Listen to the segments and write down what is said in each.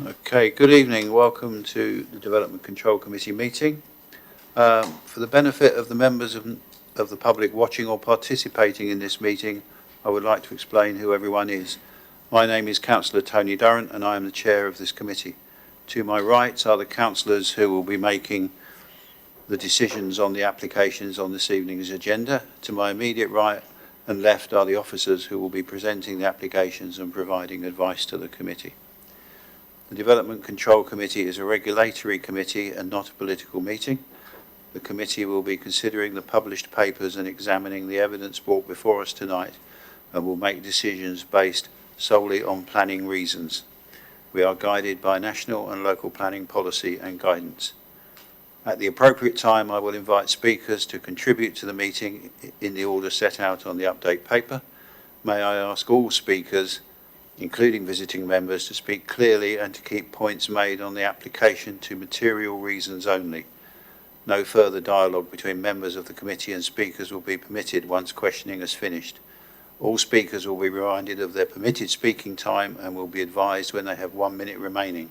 Okay, good evening. Welcome to the Development Control Committee meeting. For the benefit of the members of the public watching or participating in this meeting, I would like to explain who everyone is. My name is Councillor Tony Durrant and I am the chair of this committee. To my right are the councillors who will be making the decisions on the applications on this evening's agenda. To my immediate right and left are the officers who will be presenting the applications and providing advice to the committee. The Development Control Committee is a regulatory committee and not a political meeting. The committee will be considering the published papers and examining the evidence brought before us tonight and will make decisions based solely on planning reasons. We are guided by national and local planning policy and guidance. At the appropriate time, I will invite speakers to contribute to the meeting in the order set out on the update paper. May I ask all speakers, including visiting members, to speak clearly and to keep points made on the application to material reasons only. No further dialogue between members of the committee and speakers will be permitted once questioning is finished. All speakers will be reminded of their permitted speaking time and will be advised when they have 1 minute remaining.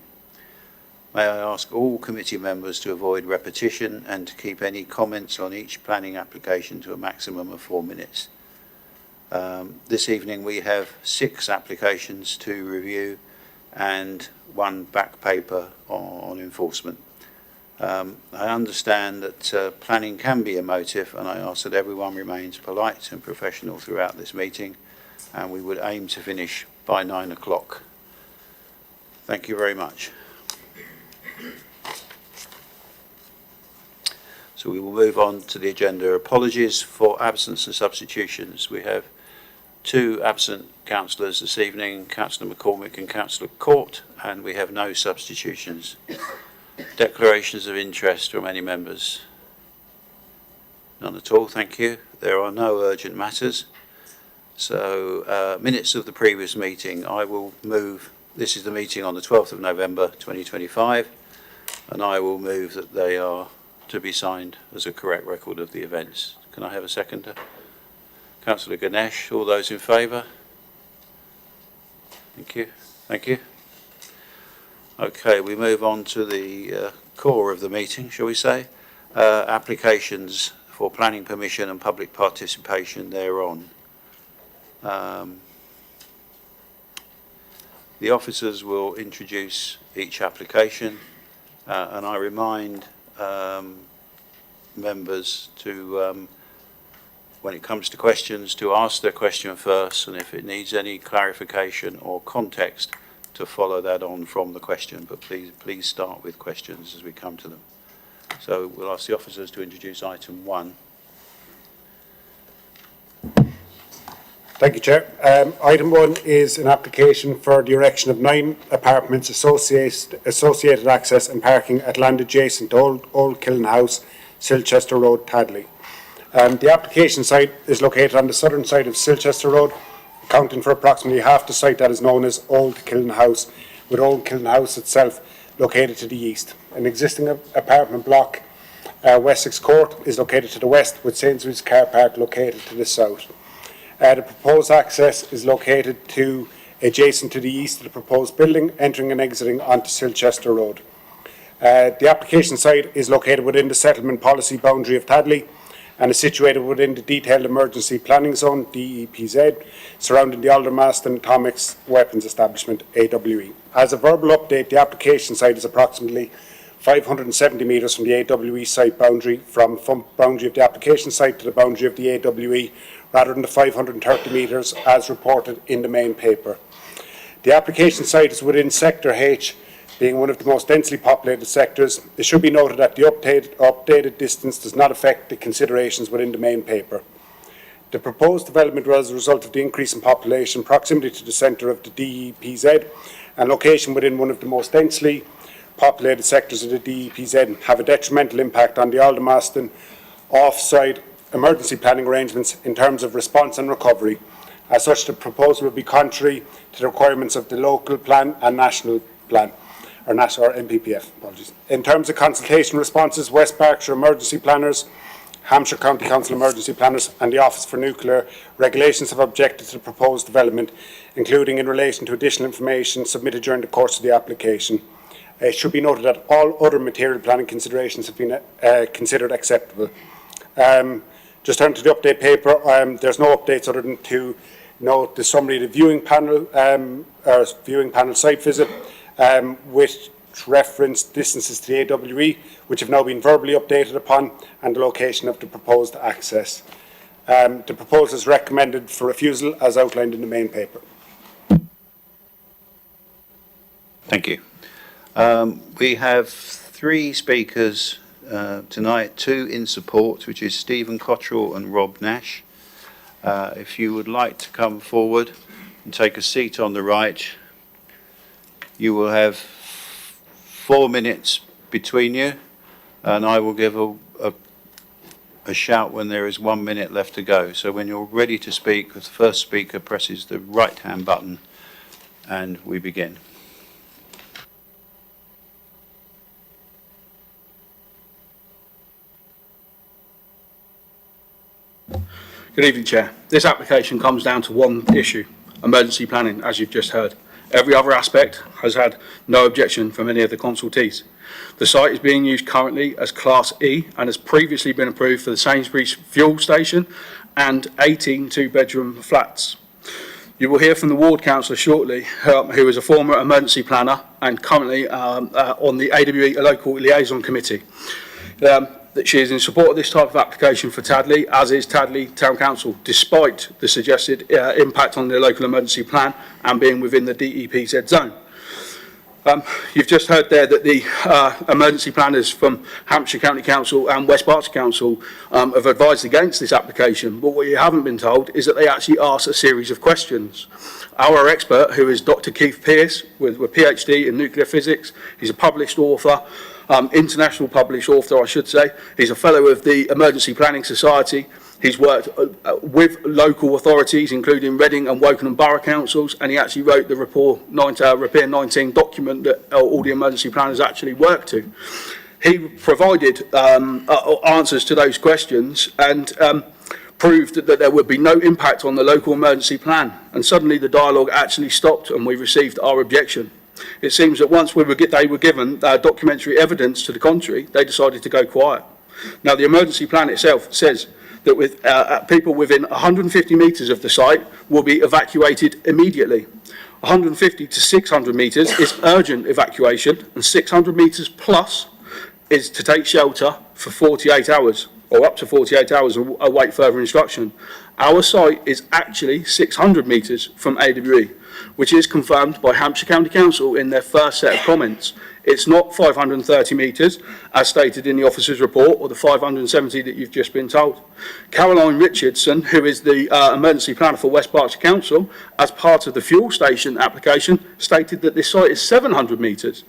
May I ask all committee members to avoid repetition and to keep any comments on each planning application to a maximum of 4 minutes. This evening we have 6 applications to review and 1 back paper on enforcement. I understand that planning can be emotive, and I ask that everyone remains polite and professional throughout this meeting, and we would aim to finish by 9 o'clock. Thank you very much. So we will move on to the agenda. Apologies for absence and substitutions. We have 2 absent councillors this evening, Councillor McCormick and Councillor Court, and we have no substitutions. Declarations of interest from any members? None at all, thank you. There are no urgent matters. So minutes of the previous meeting, I will move. This is the meeting on the 12th of November 2025, and I will move that they are to be signed as a correct record of the events. Can I have a seconder? Councillor Ganesh, all those in favour? Thank you. Thank you. Okay, we move on to the core of the meeting, shall we say? Applications for planning permission and public participation thereon. The officers will introduce each application, and I remind members to, when it comes to questions, to ask their question first, and if it needs any clarification or context, to follow that on from the question. But please start with questions as we come to them. So we'll ask the officers to introduce item 1. Thank you, Chair. Item 1 is an application for the erection of 9 apartments, associated access and parking at land adjacent to Old Kiln House, Silchester Road, Tadley. The application site is located on the southern side of Silchester Road, accounting for approximately half the site that is known as Old Kiln House, with Old Kiln House itself located to the east. An existing apartment block, Wessex Court, is located to the west, with Sainsbury's car park located to the south. The proposed access is located adjacent to the east of the proposed building, entering and exiting onto Silchester Road. The application site is located within the settlement policy boundary of Tadley and is situated within the Detailed Emergency Planning Zone, DEPZ, surrounding the Aldermaston Atomics Weapons Establishment, AWE. As a verbal update, the application site is approximately 570 metres from the AWE site boundary, from boundary of the application site to the boundary of the AWE, rather than the 530 metres as reported in the main paper. The application site is within Sector H, being one of the most densely populated sectors. It should be noted that the updated distance does not affect the considerations within the main paper. The proposed development was a result of the increase in population, proximity to the centre of the DEPZ, and location within one of the most densely populated sectors of the DEPZ, have a detrimental impact on the Aldermaston off-site emergency planning arrangements in terms of response and recovery. As such, the proposal will be contrary to the requirements of the local plan and national plan, or NPPF, apologies. In terms of consultation responses, West Berkshire emergency planners Hampshire County Council Emergency Planners and the Office for Nuclear Regulations have objected to the proposed development, including in relation to additional information submitted during the course of the application. It should be noted that all other material planning considerations have been considered acceptable. Just turning to the update paper, there's no updates other than to note the summary of the viewing panel site visit, which referenced distances to the AWE, which have now been verbally updated upon, and the location of the proposed access. The proposal is recommended for refusal as outlined in the main paper. Thank you. We have 3 speakers tonight, 2 in support, which is Stephen Cottrell and Rob Nash. If you would like to come forward and take a seat on the right, you will have 4 minutes between you, and I will give a shout when there is 1 minute left to go. So when you're ready to speak, the first speaker presses the right-hand button and we begin. Good evening, Chair. This application comes down to one issue, emergency planning, as you've just heard. Every other aspect has had no objection from any of the consultees. The site is being used currently as Class E and has previously been approved for the Sainsbury's fuel station and 18 two-bedroom flats. You will hear from the ward councillor shortly, who is a former emergency planner and currently on the AWE local liaison committee. That she is in support of this type of application for Tadley, as is Tadley Town Council, despite the suggested impact on the local emergency plan and being within the DEPZ zone. You've just heard there that the emergency planners from Hampshire County Council and West Berkshire Council have advised against this application, but what you haven't been told is that they actually asked a series of questions. Our expert, who is Dr. Keith Pearce, with a PhD in nuclear physics, he's a published author, international published author, I should say. He's a fellow of the Emergency Planning Society. He's worked with local authorities, including Reading and Wokingham Borough Councils, and he actually wrote the Repair 19 document that all the emergency planners actually work to. He provided answers to those questions and proved that there would be no impact on the local emergency plan, and suddenly the dialogue actually stopped and we received our objection. It seems that once they were given documentary evidence to the contrary, they decided to go quiet. Now, the emergency plan itself says that with people within 150 metres of the site will be evacuated immediately. 150 to 600 metres is urgent evacuation, and 600 metres plus is to take shelter for 48 hours, or up to 48 hours and await further instruction. Our site is actually 600 metres from AWE, which is confirmed by Hampshire County Council in their first set of comments. It's not 530 metres, as stated in the officer's report, or the 570 that you've just been told. Caroline Richardson, who is the emergency planner for West Berkshire Council, as part of the fuel station application, stated that this site is 700 metres,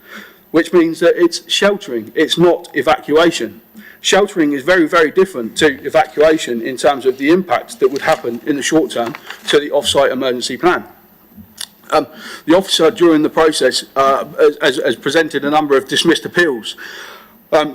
which means that it's sheltering, it's not evacuation. Sheltering is very, very different to evacuation in terms of the impact that would happen in the short term to the off-site emergency plan. The officer during the process has presented a number of dismissed appeals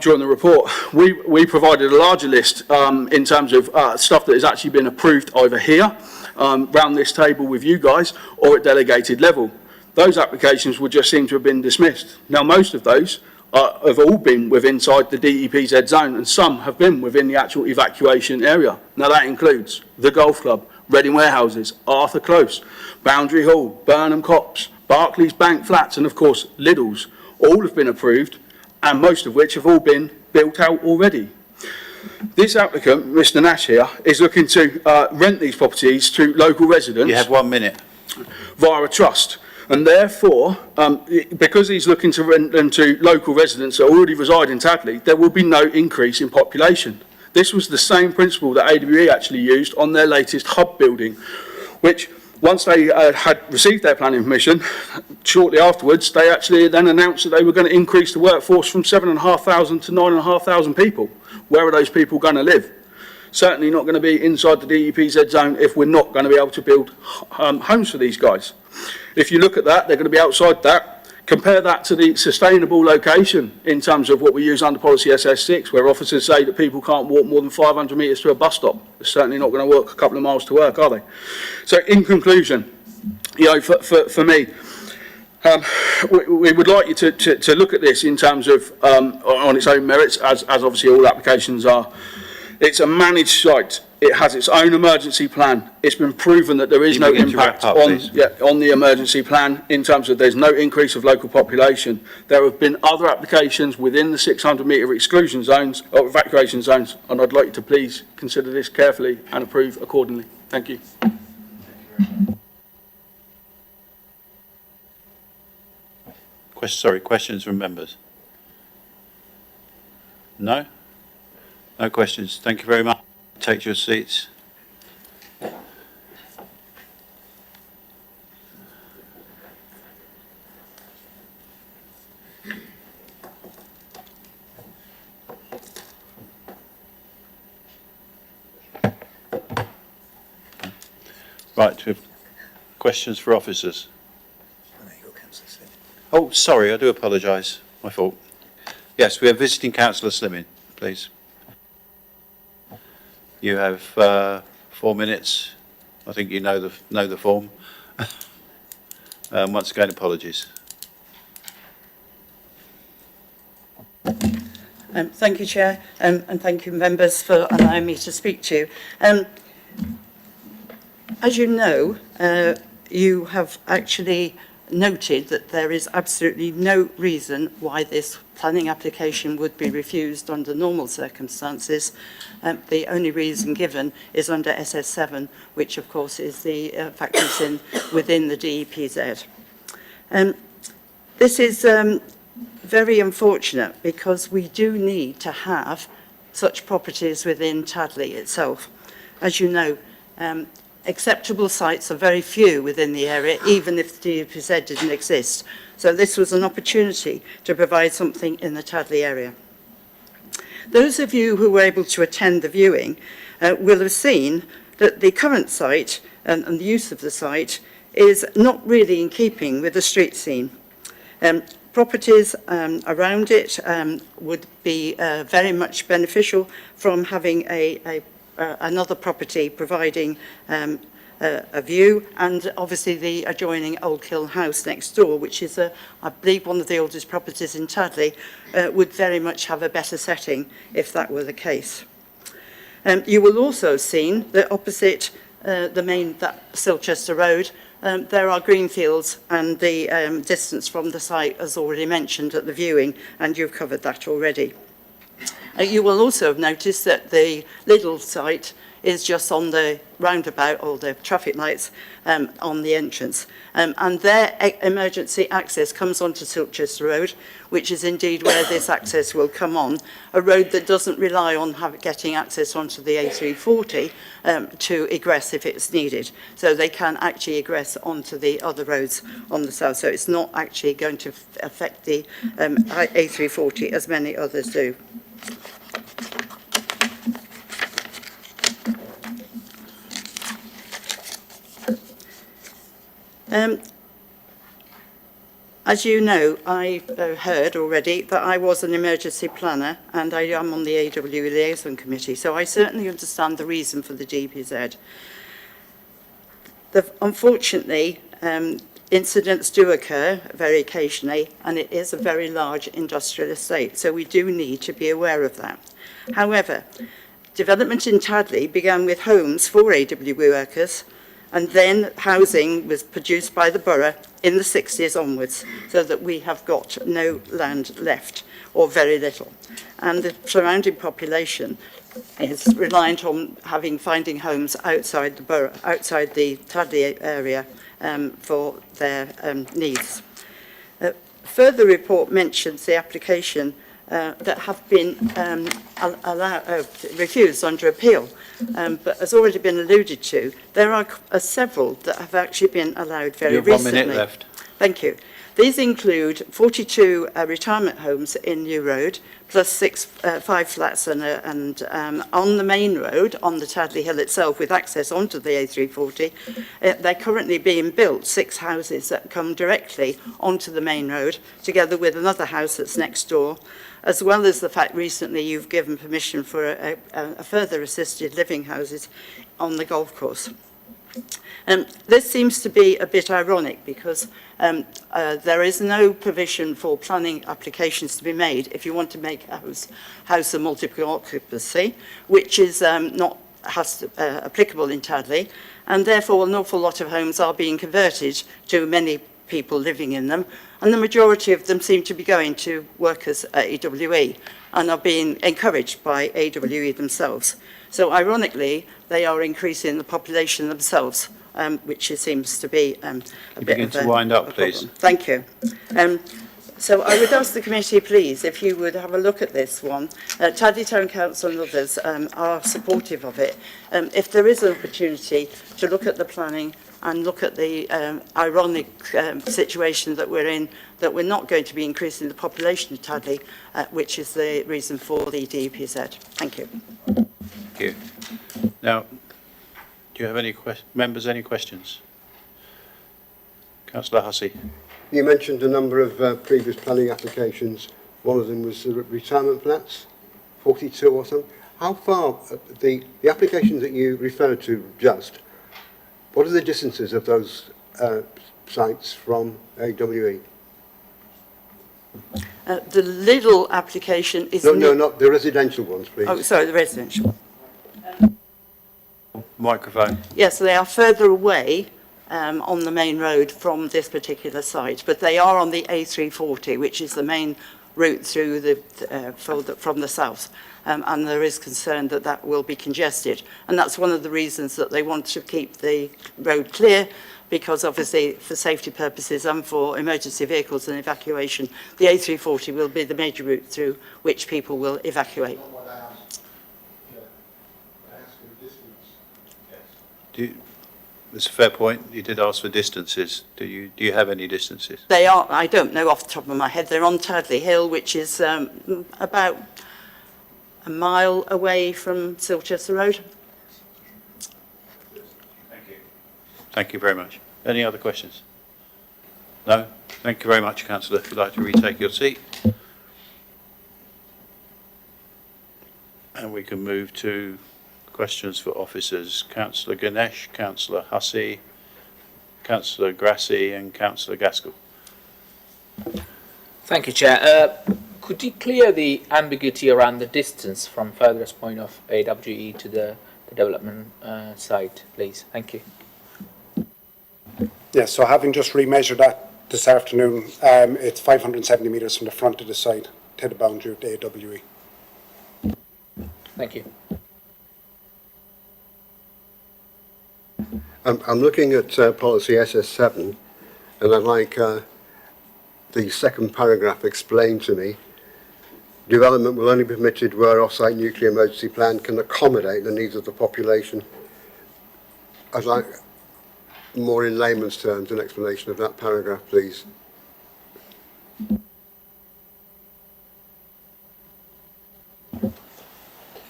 during the report. We provided a larger list in terms of stuff that has actually been approved either here, round this table with you guys, or at delegated level. Those applications would just seem to have been dismissed. Now, most of those have all been inside the DEPZ zone, and some have been within the actual evacuation area. Now, that includes the Golf Club, Reading Warehouses, Arthur Close, Boundary Hall, Burnham Copse, Barclays Bank Flats, and of course Lidl's. All have been approved, and most of which have all been built out already. This applicant, Mr. Nash here, is looking to rent these properties to local residents. You have 1 minute. Via a trust. And therefore, because he's looking to rent them to local residents that already reside in Tadley, there will be no increase in population. This was the same principle that AWE actually used on their latest hub building, which once they had received their planning permission, shortly afterwards, they actually then announced that they were going to increase the workforce from 7,500 to 9,500 people. Where are those people going to live? Certainly not going to be inside the DEPZ zone if we're not going to be able to build homes for these guys. If you look at that, they're going to be outside that. Compare that to the sustainable location in terms of what we use under policy SS6, where officers say that people can't walk more than 500 metres to a bus stop. It's certainly not going to work a couple of miles to work, are they? So in conclusion, you know, for me, we would like you to look at this in terms of on its own merits, as obviously all applications are. It's a managed site. It has its own emergency plan. It's been proven that there is no impact on the emergency plan in terms of there's no increase of local population. There have been other applications within the 600-metre exclusion zones or evacuation zones, and I'd like you to please consider this carefully and approve accordingly. Thank you. Questions from members? No? No questions. Thank you very much. Take your seats. Right, we have questions for officers. Oh, sorry, I do apologise. My fault. Yes, we have visiting councillor Slimming, please. You have 4 minutes. I think you know the form. Once again, apologies. Thank you, Chair, and thank you, members, for allowing me to speak to you. As you know, you have actually noted that there is absolutely no reason why this planning application would be refused under normal circumstances. The only reason given is under SS7, which of course is the factors in within the DEPZ. This is very unfortunate because we do need to have such properties within Tadley itself. As you know, acceptable sites are very few within the area, even if the DEPZ didn't exist. So this was an opportunity to provide something in the Tadley area. Those of you who were able to attend the viewing will have seen that the current site and the use of the site is not really in keeping with the street scene. Properties around it would be very much beneficial from having another property providing a view, and obviously the adjoining Old Kiln House next door, which is, I believe, one of the oldest properties in Tadley, would very much have a better setting if that were the case. You will also have seen that opposite that Silchester Road, there are green fields, and the distance from the site is already mentioned at the viewing, and you've covered that already. You will also have noticed that the Lidl site is just on the roundabout, or the traffic lights on the entrance. And their emergency access comes onto Silchester Road, which is indeed where this access will come on, a road that doesn't rely on getting access onto the A340 to egress if it's needed. So they can actually egress onto the other roads on the south. So it's not actually going to affect the A340 as many others do. As you know, I've heard already that I was an emergency planner and I am on the AW Liaison Committee, so I certainly understand the reason for the DPZ. Unfortunately, incidents do occur very occasionally, and it is a very large industrial estate, so we do need to be aware of that. However, development in Tadley began with homes for AW workers, and then housing was produced by the borough in the 60s onwards, so that we have got no land left, or very little. And the surrounding population is reliant on finding homes outside the borough, outside the Tadley area, for their needs. Further report mentions the application that have been refused under appeal. But as already been alluded to, there are several that have actually been allowed very recently. You have 1 minute left. Thank you. These include 42 retirement homes in New Road, plus 5 flats and on the main road, on the Tadley Hill itself, with access onto the A340. They're currently being built, 6 houses that come directly onto the main road, together with another house that's next door, as well as the fact recently you've given permission for a further assisted living houses on the golf course. This seems to be a bit ironic because there is no provision for planning applications to be made if you want to make a house a multiple occupancy, which is not applicable in Tadley, and therefore an awful lot of homes are being converted to many people living in them, and the majority of them seem to be going to workers at AWE and are being encouraged by AWE themselves. So ironically, they are increasing the population themselves, which seems to be a bit begin of to wind up, please. problem. Thank you. So I would ask the committee, please, if you would have a look at this one. Tadley Town Council and others are supportive of it. If there is an opportunity to look at the planning and look at the ironic situation that we're in, that we're not going to be increasing the population of Tadley, which is the reason for the DEPZ. Thank you. Thank you. Now, do you have any members any questions? Councillor Hussey. You mentioned a number of previous planning applications. One of them was the retirement flats, 42 or something. How far, the applications that you referred to just, what are the distances of those sites from AWE? The Lidl application is... No, not the residential ones, please. Oh, sorry, the residential. Microphone. Yes, they are further away on the main road from this particular site, but they are on the A340, which is the main route through from the south, and there is concern that that will be congested, and that's one of the reasons that they want to keep the road clear, because obviously for safety purposes and for emergency vehicles and evacuation, the A340 will be the major route through which people will evacuate. It's a fair point. You did ask for distances. Do you have any distances? They are, I don't know off the top of my head, they're on Tadley Hill, which is about a mile away from Silchester Road. Thank you. Thank you very much. Any other questions? No? Thank you very much, Councillor. If you'd like to retake your seat. And we can move to questions for officers. Councillor Ganesh, Councillor Hussey, Councillor Grassi and Councillor Gaskell. Thank you, Chair. Could you clear the ambiguity around the distance from furthest point of AWE to the development site, please? Thank you. Yes, so having just remeasured that this afternoon, it's 570 metres from the front of the site to the boundary of the AWE. Thank you. I'm looking at policy SS7, and I'd like the second paragraph explained to me. Development will only be permitted where off-site nuclear emergency plan can accommodate the needs of the population. I'd like more in layman's terms an explanation of that paragraph, please.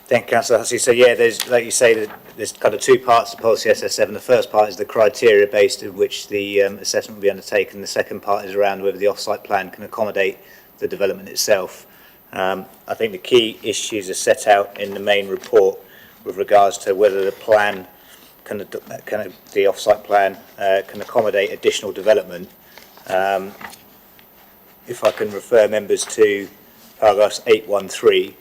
Thank you, Councillor Hussey. So yeah, there's, like you say, there's kind of two parts to policy SS7. The first part is the criteria based on which the assessment will be undertaken. The second part is around whether the off-site plan can accommodate the development itself. I think the key issues are set out in the main report with regards to whether the plan the off-site plan can accommodate additional development. If I can refer members to paragraphs 813,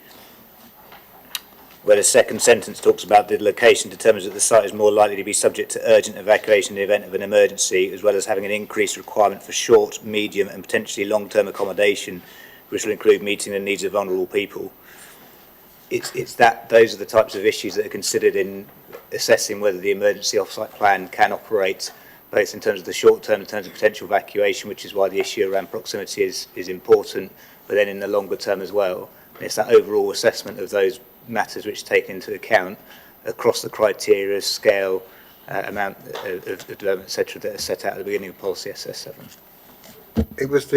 where the second sentence talks about the location determines that the site is more likely to be subject to urgent evacuation in the event of an emergency, as well as having an increased requirement for short, medium and potentially long-term accommodation, which will include meeting the needs of vulnerable people. Those are the types of issues that are considered in assessing whether the emergency off-site plan can operate, both in terms of the short term, in terms of potential evacuation, which is why the issue around proximity is important, but then in the longer term as well. It's that overall assessment of those matters which take into account across the criteria, scale, amount of development, etc., that are set out at the beginning of policy SS7. It was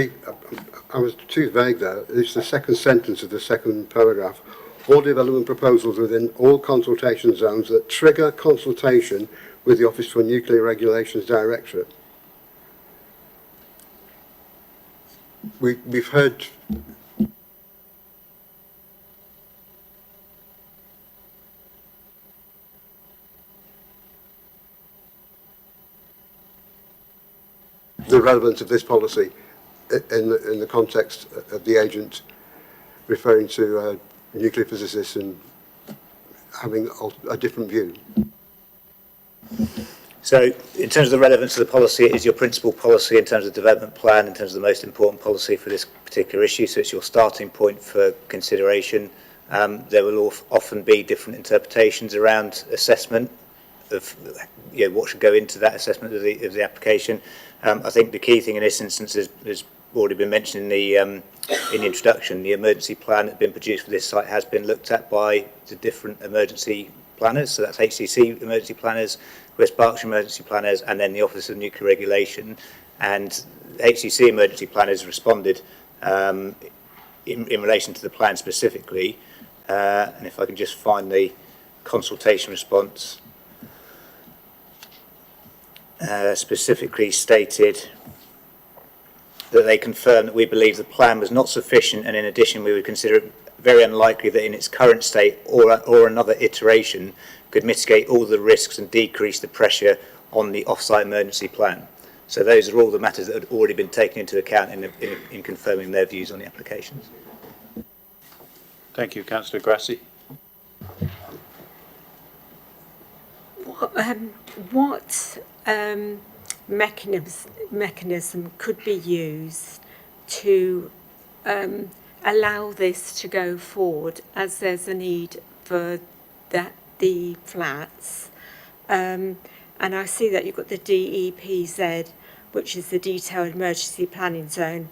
I was too vague there. It's the second sentence of the second paragraph. All development proposals within all consultation zones that trigger consultation with the Office for Nuclear Regulations Directorate. We've heard the relevance of this policy in the context of the agent referring to nuclear physicists and having a different view. So in terms of the relevance of the policy, it is your principal policy in terms of the development plan, in terms of the most important policy for this particular issue, so it's your starting point for consideration. There will often be different interpretations around assessment of what should go into that assessment of the application. I think the key thing in this instance has already been mentioned in the introduction. The emergency plan that's been produced for this site has been looked at by the different emergency planners, so that's HCC emergency planners, West Berkshire emergency planners, and then the Office of Nuclear Regulation. And HCC emergency planners responded in relation to the plan specifically. And if I can just find the consultation response, specifically stated that they confirmed that we believe the plan was not sufficient, and in addition we would consider it very unlikely that in its current state or another iteration could mitigate all the risks and decrease the pressure on the off-site emergency plan. So those are all the matters that had already been taken into account in confirming their views on the applications. Thank you, Councillor Grassi. What mechanism could be used to allow this to go forward, as there's a need for the flats? And I see that you've got the DEPZ, which is the Detailed Emergency Planning Zone.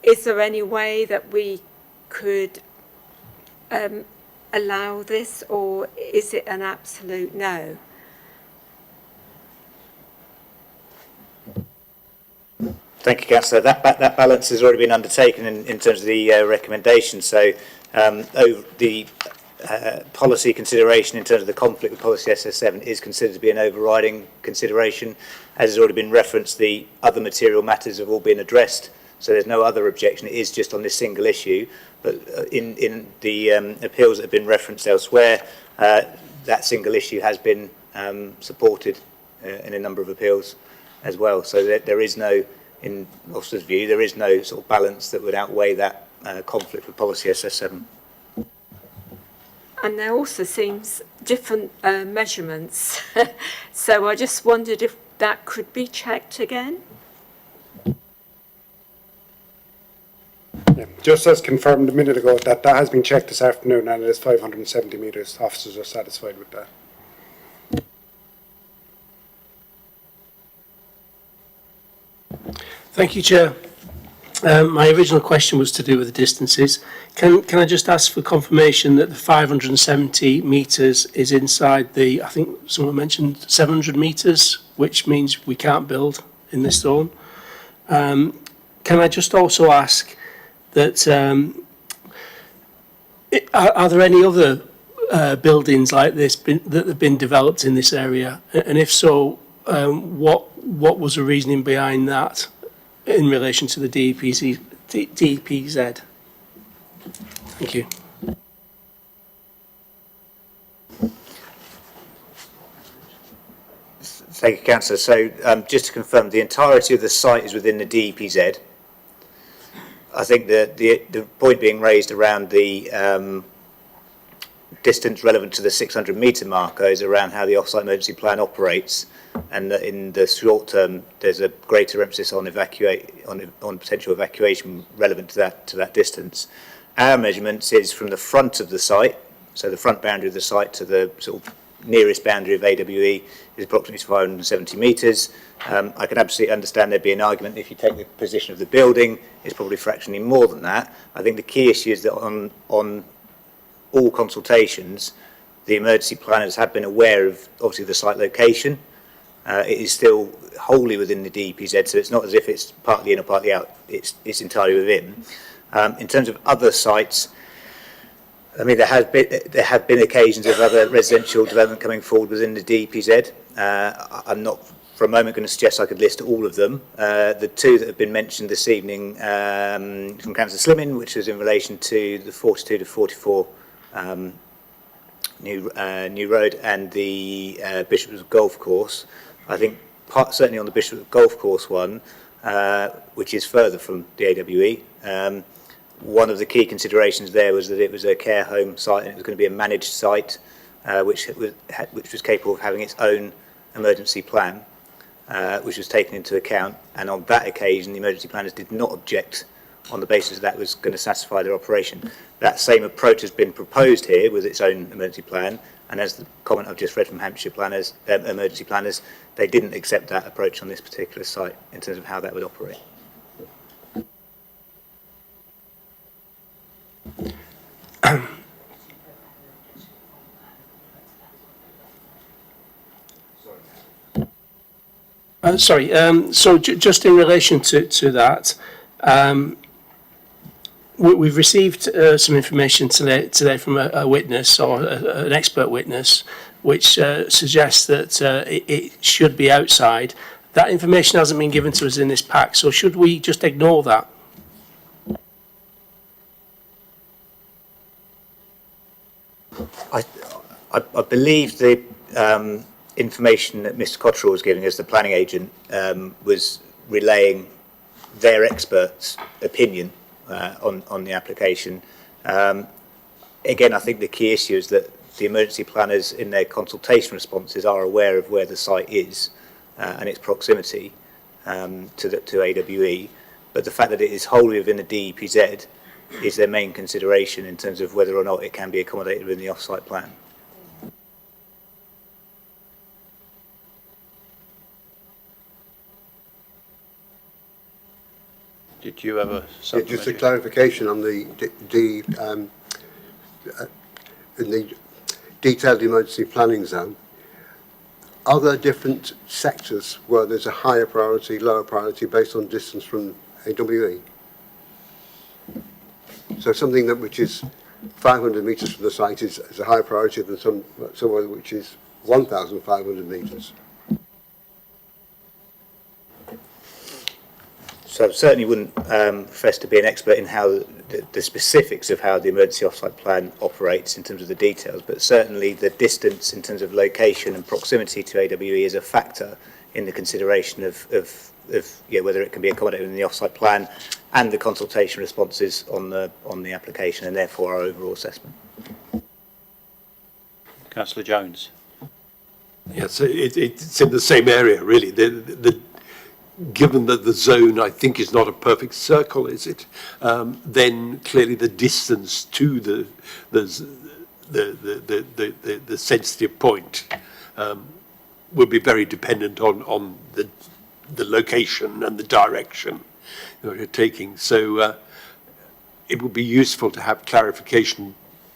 Is there any way that we could allow this, or is it an absolute no? Thank you, Councillor. That balance has already been undertaken in terms of the recommendation. So over the policy consideration in terms of the conflict with policy SS7 is considered to be an overriding consideration. As has already been referenced, the other material matters have all been addressed, so there's no other objection. It is just on this single issue. But in the appeals that have been referenced elsewhere, that single issue has been supported in a number of appeals as well. So there is no, in Officer's view, there is no sort of balance that would outweigh that conflict with policy SS7. And there also seems different measurements. So I just wondered if that could be checked again. Yeah, just as confirmed a minute ago, that has been checked this afternoon, and it is 570 metres. Officers are satisfied with that. Thank you, Chair. My original question was to do with the distances. Can I just ask for confirmation that the 570 metres is inside the, I think someone mentioned 700 metres, which means we can't build in this zone? Can I just also ask that, are there any other buildings like this that have been developed in this area? And if so, what was the reasoning behind that in relation to the DEPZ? Thank you. Thank you, Councillor. So just to confirm, the entirety of the site is within the DEPZ. I think the point being raised around the distance relevant to the 600 metre marker is around how the off-site emergency plan operates, and that in the short term there's a greater emphasis on potential evacuation relevant to that distance. Our measurements is from the front of the site, so the front boundary of the site to the sort of nearest boundary of AWE is approximately 570 metres. I can absolutely understand there'd be an argument if you take the position of the building, it's probably fractionally more than that. I think the key issue is that on all consultations, the emergency planners have been aware of obviously the site location, It is still wholly within the DEPZ, so it's not as if it's partly in or partly out. It's entirely within. In terms of other sites, I mean, there have been occasions of other residential development coming forward within the DEPZ. I'm not for a moment going to suggest I could list all of them. The two that have been mentioned this evening from Councillor Slimming, which is in relation to the 42 to 44 new road and the Bishop's Golf Course. I think certainly on the Bishop's Golf Course one, which is further from the AWE, one of the key considerations there was that it was a care home site and it was going to be a managed site, which was capable of having its own emergency plan, which was taken into account. And on that occasion, the emergency planners did not object on the basis that was going to satisfy their operation. That same approach has been proposed here with its own emergency plan. And as the comment I've just read from Hampshire planners, emergency planners, they didn't accept that approach on this particular site in terms of how that would operate. So just in relation to that, we've received some information today from a witness or an expert witness, which suggests that it should be outside. That information hasn't been given to us in this pack, so should we just ignore that? I believe the information that Mr. Cottrell was giving us, the planning agent, was relaying their expert's opinion on the application. Again, I think the key issue is that the emergency planners in their consultation responses are aware of where the site is and its proximity to AWE, but the fact that it is wholly within the DEPZ is their main consideration in terms of whether or not it can be accommodated within the off-site plan. Did you have a Just a clarification on in the detailed emergency planning zone. Are there different sectors where there's a higher priority, lower priority based on distance from AWE? So something which is 500 metres from the site is a higher priority than somewhere which is 1,500 metres. So I certainly wouldn't profess to be an expert in how the specifics of how the emergency offsite plan operates in terms of the details, but certainly the distance in terms of location and proximity to AWE is a factor in the consideration of whether it can be accommodated in the offsite plan and the consultation responses on the application, and therefore our overall assessment. Councillor Jones. Yes, it's in the same area, really. Given that the zone, I think, is not a perfect circle, is it? Then clearly the distance to the sensitive point will be very dependent on the location and the direction that you're taking. So it would be useful to have clarification,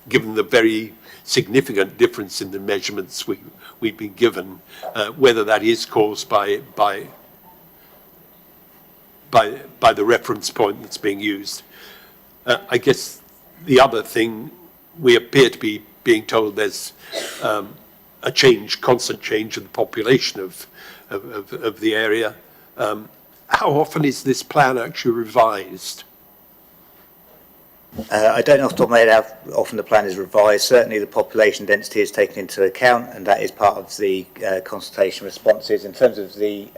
given the very significant difference in the measurements we've been given, whether that is caused by the reference point that's being used. I guess the other thing, we appear to be being told there's a constant change in the population of the area. How often is this plan actually revised? I don't know off the top of my head how often the plan is revised. Certainly the population density is taken into account, and that is part of the consultation responses. In terms of the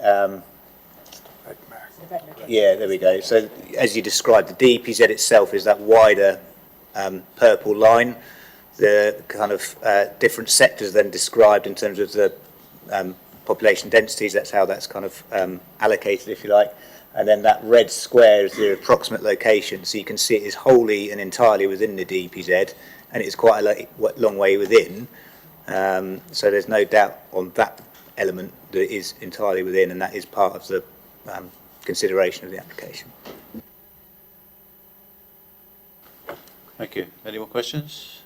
yeah, there we go. So as you described, the DEPZ itself is that wider purple line. The kind of different sectors then described in terms of the population densities, that's how that's kind of allocated, if you like. And then that red square is the approximate location. So you can see it is wholly and entirely within the DEPZ, and it's quite a long way within. So there's no doubt on that element that it is entirely within, and that is part of the consideration of the application. Thank you. Any more questions?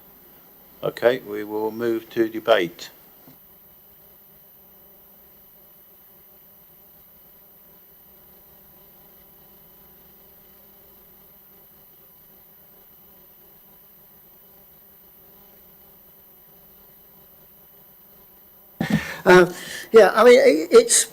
Okay, we will move to debate. Yeah, I mean, it's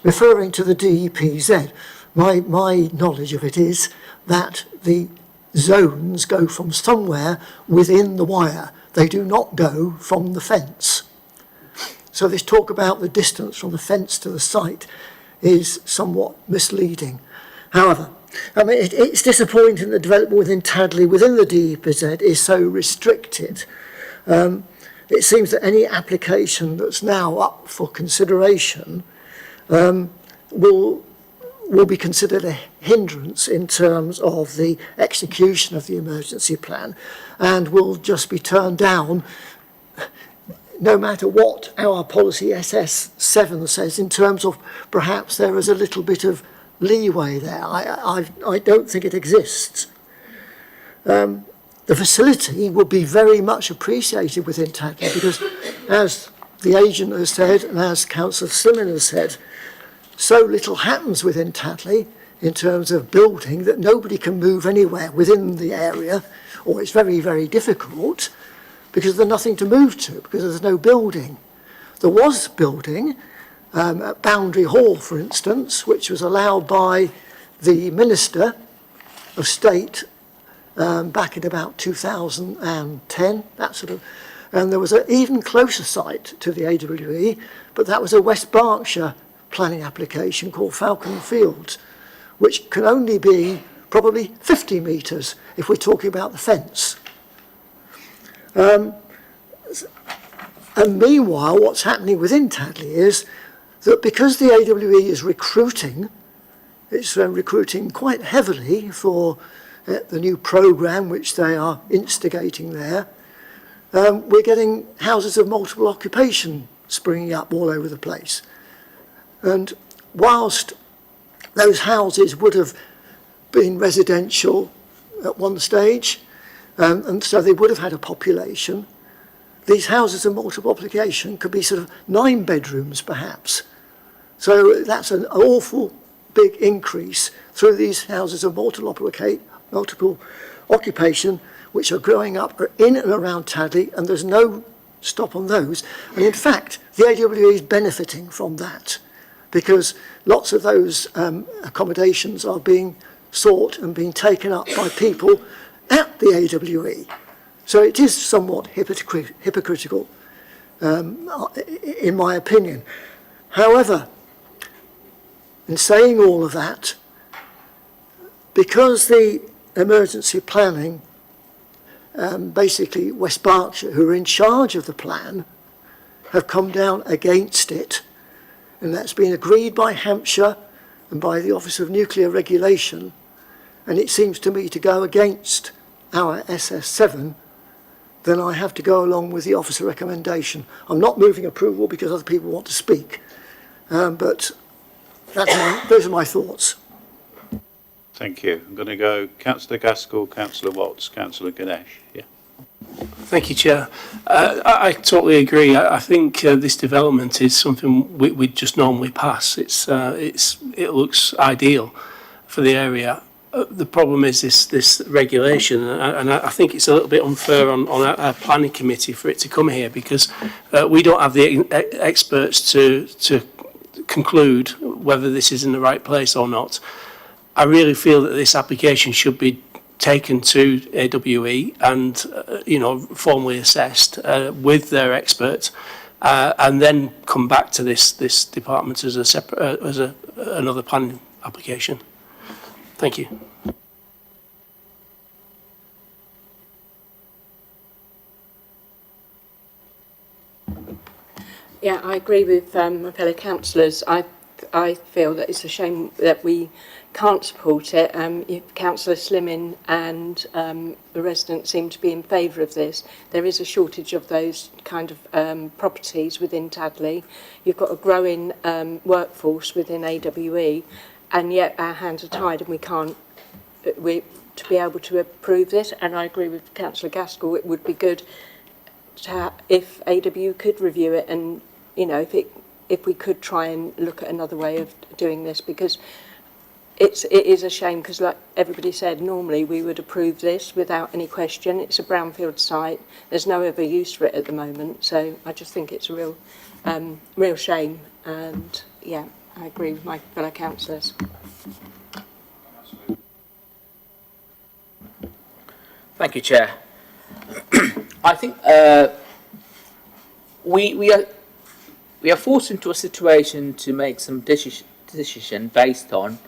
referring to the DEPZ. My knowledge of it is that the zones go from somewhere within the wire. They do not go from the fence. So this talk about the distance from the fence to the site is somewhat misleading. However, I mean, it's disappointing that development within Tadley, within the DEPZ, is so restricted. It seems that any application that's now up for consideration will be considered a hindrance in terms of the execution of the emergency plan, and will just be turned down no matter what our policy SS7 says, in terms of perhaps there is a little bit of leeway there. I don't think it exists. The facility would be very much appreciated within Tadley, because as the agent has said, and as Councillor Slimming has said, so little happens within Tadley in terms of building that nobody can move anywhere within the area, or it's very, very difficult, because there's nothing to move to, because there's no building. There was building at Boundary Hall, for instance, which was allowed by the Minister of State back in about 2010, that sort of, and there was an even closer site to the AWE, but that was a West Berkshire planning application called Falcon Fields, which can only be probably 50 metres if we're talking about the fence. And meanwhile, what's happening within Tadley is that because the AWE is recruiting, it's recruiting quite heavily for the new programme which they are instigating there, we're getting houses of multiple occupation springing up all over the place. And whilst those houses would have been residential at one stage, and so they would have had a population, these houses of multiple occupation could be sort of 9 bedrooms perhaps. So that's an awful big increase through these houses of multiple occupation, which are growing up in and around Tadley, and there's no stop on those. And in fact, the AWE is benefiting from that, because lots of those accommodations are being sought and being taken up by people at the AWE. So it is somewhat hypocritical, in my opinion. However, in saying all of that, because the emergency planning, basically West Berkshire, who are in charge of the plan, have come down against it, and that's been agreed by Hampshire and by the Office of Nuclear Regulation, and it seems to me to go against our SS7, then I have to go along with the officer recommendation. I'm not moving approval because other people want to speak, but those are my thoughts. Thank you. I'm going to go Councillor Gaskell, Councillor Watts, Councillor Ganesh. Yeah. Thank you, Chair. I totally agree. I think this development is something we just normally pass. It looks ideal for the area. The problem is this regulation, and I think it's a little bit unfair on our planning committee for it to come here, because we don't have the experts to conclude whether this is in the right place or not. I really feel that this application should be taken to AWE and formally assessed with their expert, and then come back to this department as a separate another planning application. Thank you. Yeah, I agree with my fellow councillors. I feel that it's a shame that we can't support it. Councillor Slimming and the residents seem to be in favour of this. There is a shortage of those kind of properties within Tadley. You've got a growing workforce within AWE, and yet our hands are tied and we can't to be able to approve this. And I agree with Councillor Gaskell, it would be good to if AW could review it, and if we could try and look at another way of doing this, because it is a shame because, like everybody said, normally we would approve this without any question. It's a brownfield site. There's no other use for it at the moment. So I just think it's a real shame. And yeah, I agree with my fellow councillors. Thank you, Chair. I think we are forced into a situation to make some decision based on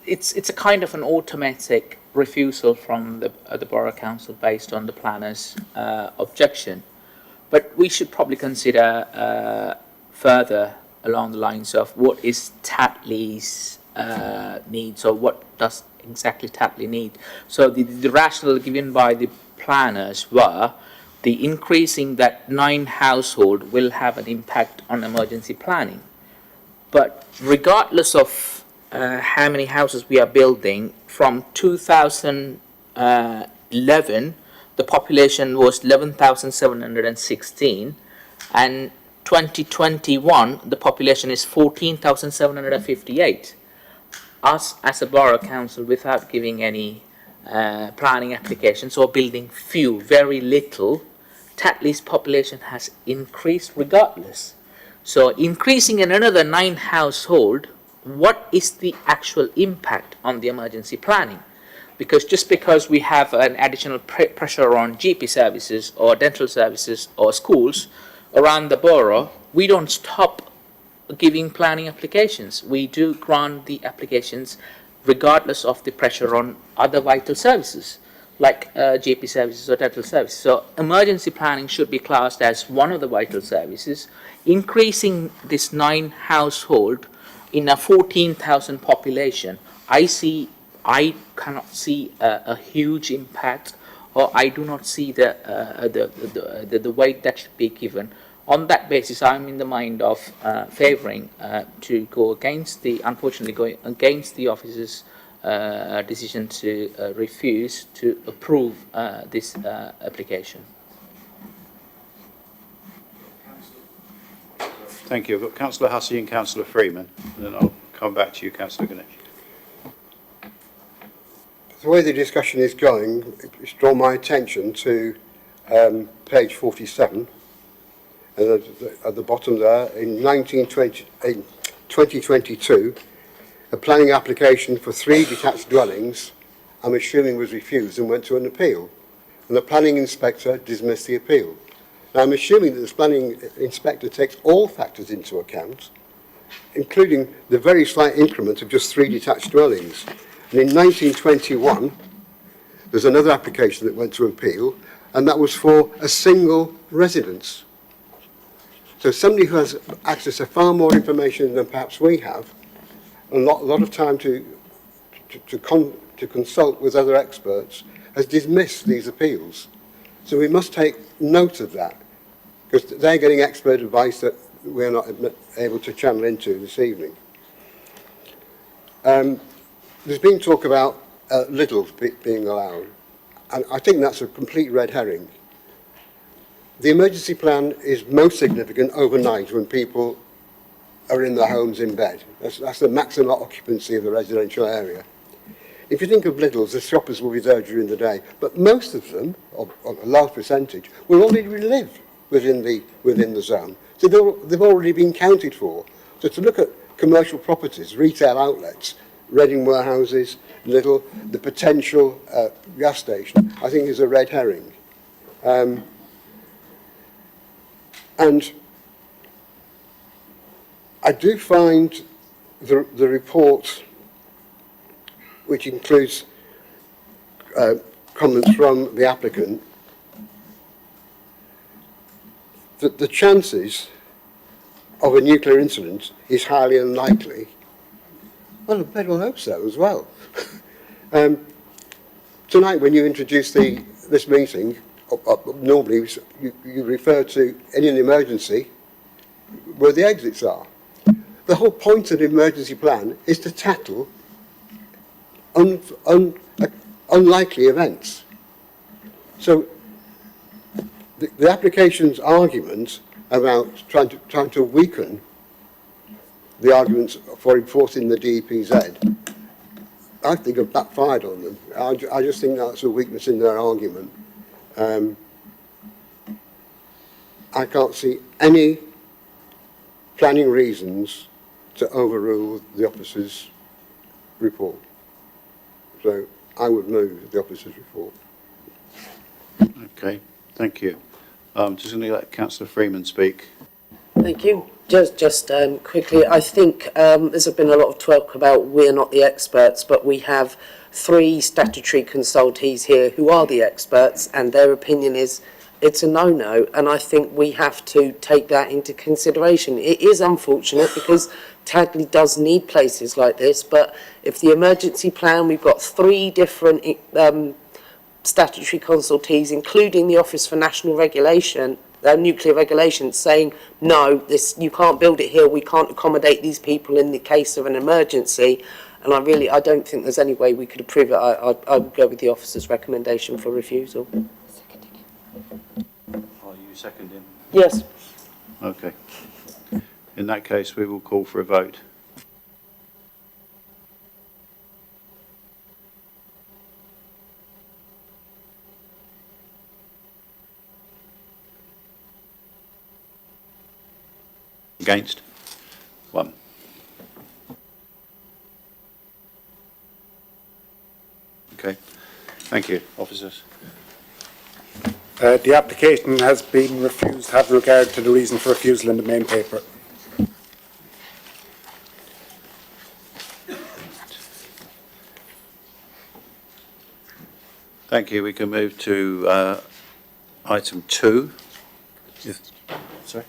it's a kind of an automatic refusal from the Borough Council based on the planner's objection. But we should probably consider further along the lines of what is Tatley's needs, or what does exactly Tatley need. So the rationale given by the planners were the increasing that 9 household will have an impact on emergency planning. But regardless of how many houses we are building, from 2011, the population was 11,716, and 2021, the population is 14,758. Us as a borough council, without giving any planning applications or building very little, Tatley's population has increased regardless. So increasing in another 9 household, what is the actual impact on the emergency planning? Because just because we have an additional pressure on GP services or dental services or schools around the borough, we don't stop giving planning applications. We do grant the applications regardless of the pressure on other vital services like GP services or dental services. So emergency planning should be classed as one of the vital services. Increasing this 9 household in a 14,000 population, I cannot see a huge impact, or I do not see the weight that should be given. On that basis, I'm in the mind of favouring to go against unfortunately going against the officer's decision to refuse to approve this application. Thank you. I've got Councillor Hussey and Councillor Freeman, and then I'll come back to you, Councillor Ganesh. The way the discussion is going, it's drawn my attention to page 47. And at the bottom there, in 2022, a planning application for 3 detached dwellings, I'm assuming, was refused and went to an appeal. And the planning inspector dismissed the appeal. Now, I'm assuming that the planning inspector takes all factors into account, including the very slight increment of just 3 detached dwellings. And in 1921, there's another application that went to appeal, and that was for a single residence. So somebody who has access to far more information than perhaps we have, a lot of time to consult with other experts, has dismissed these appeals. So we must take note of that, because they're getting expert advice that we're not able to channel into this evening. There's been talk about littles being allowed, and I think that's a complete red herring. The emergency plan is most significant overnight when people are in their homes in bed. That's the maximum occupancy of the residential area. If you think of littles, the shoppers will be there during the day, but most of them, or a large percentage, will already live within the zone. So they've already been counted for. So to look at commercial properties, retail outlets, Reading warehouses, the potential gas station, I think is a red herring. And I do find the report, which includes comments from the applicant, that the chances of a nuclear incident is highly unlikely. Well, I will hope so as well. Tonight, when you introduced this meeting, normally you refer to in an emergency where the exits are. The whole point of the emergency plan is to tackle unlikely events. So the application's argument about trying to weaken the arguments for enforcing the DEPZ, I think have backfired on them. I just think that's a weakness in their argument. I can't see any planning reasons to overrule the officer's report. So I would move the officer's report. Okay, thank you. Just going to let Councillor Freeman speak. Thank you. Just quickly, I think there's been a lot of talk about we're not the experts, but we have 3 statutory consultees here who are the experts, and their opinion is it's a no-no, and I think we have to take that into consideration. It is unfortunate because Tadley does need places like this, but if the emergency plan, we've got 3 different statutory consultees, including the Office for National Regulation, Nuclear Regulation, saying, no, this you can't build it here, we can't accommodate these people in the case of an emergency, and I don't think there's any way we could approve it. I would go with the officer's recommendation for refusal. Are you seconding? Yes. Okay. In that case, we will call for a vote. Against? 1. Okay. Thank you, officers. The application has been refused, have regard to the reason for refusal in the main paper. Thank you. We can move to item 2. Sorry?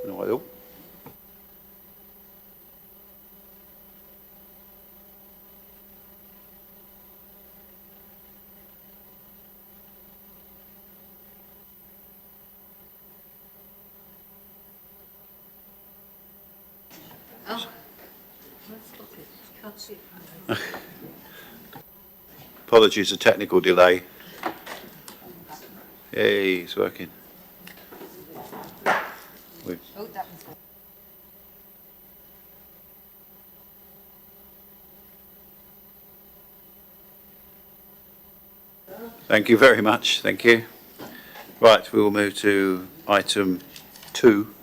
No, I don't. Apologies for technical delay. Hey, it's working. Thank you very much. Thank you. Right, we will move to item 2.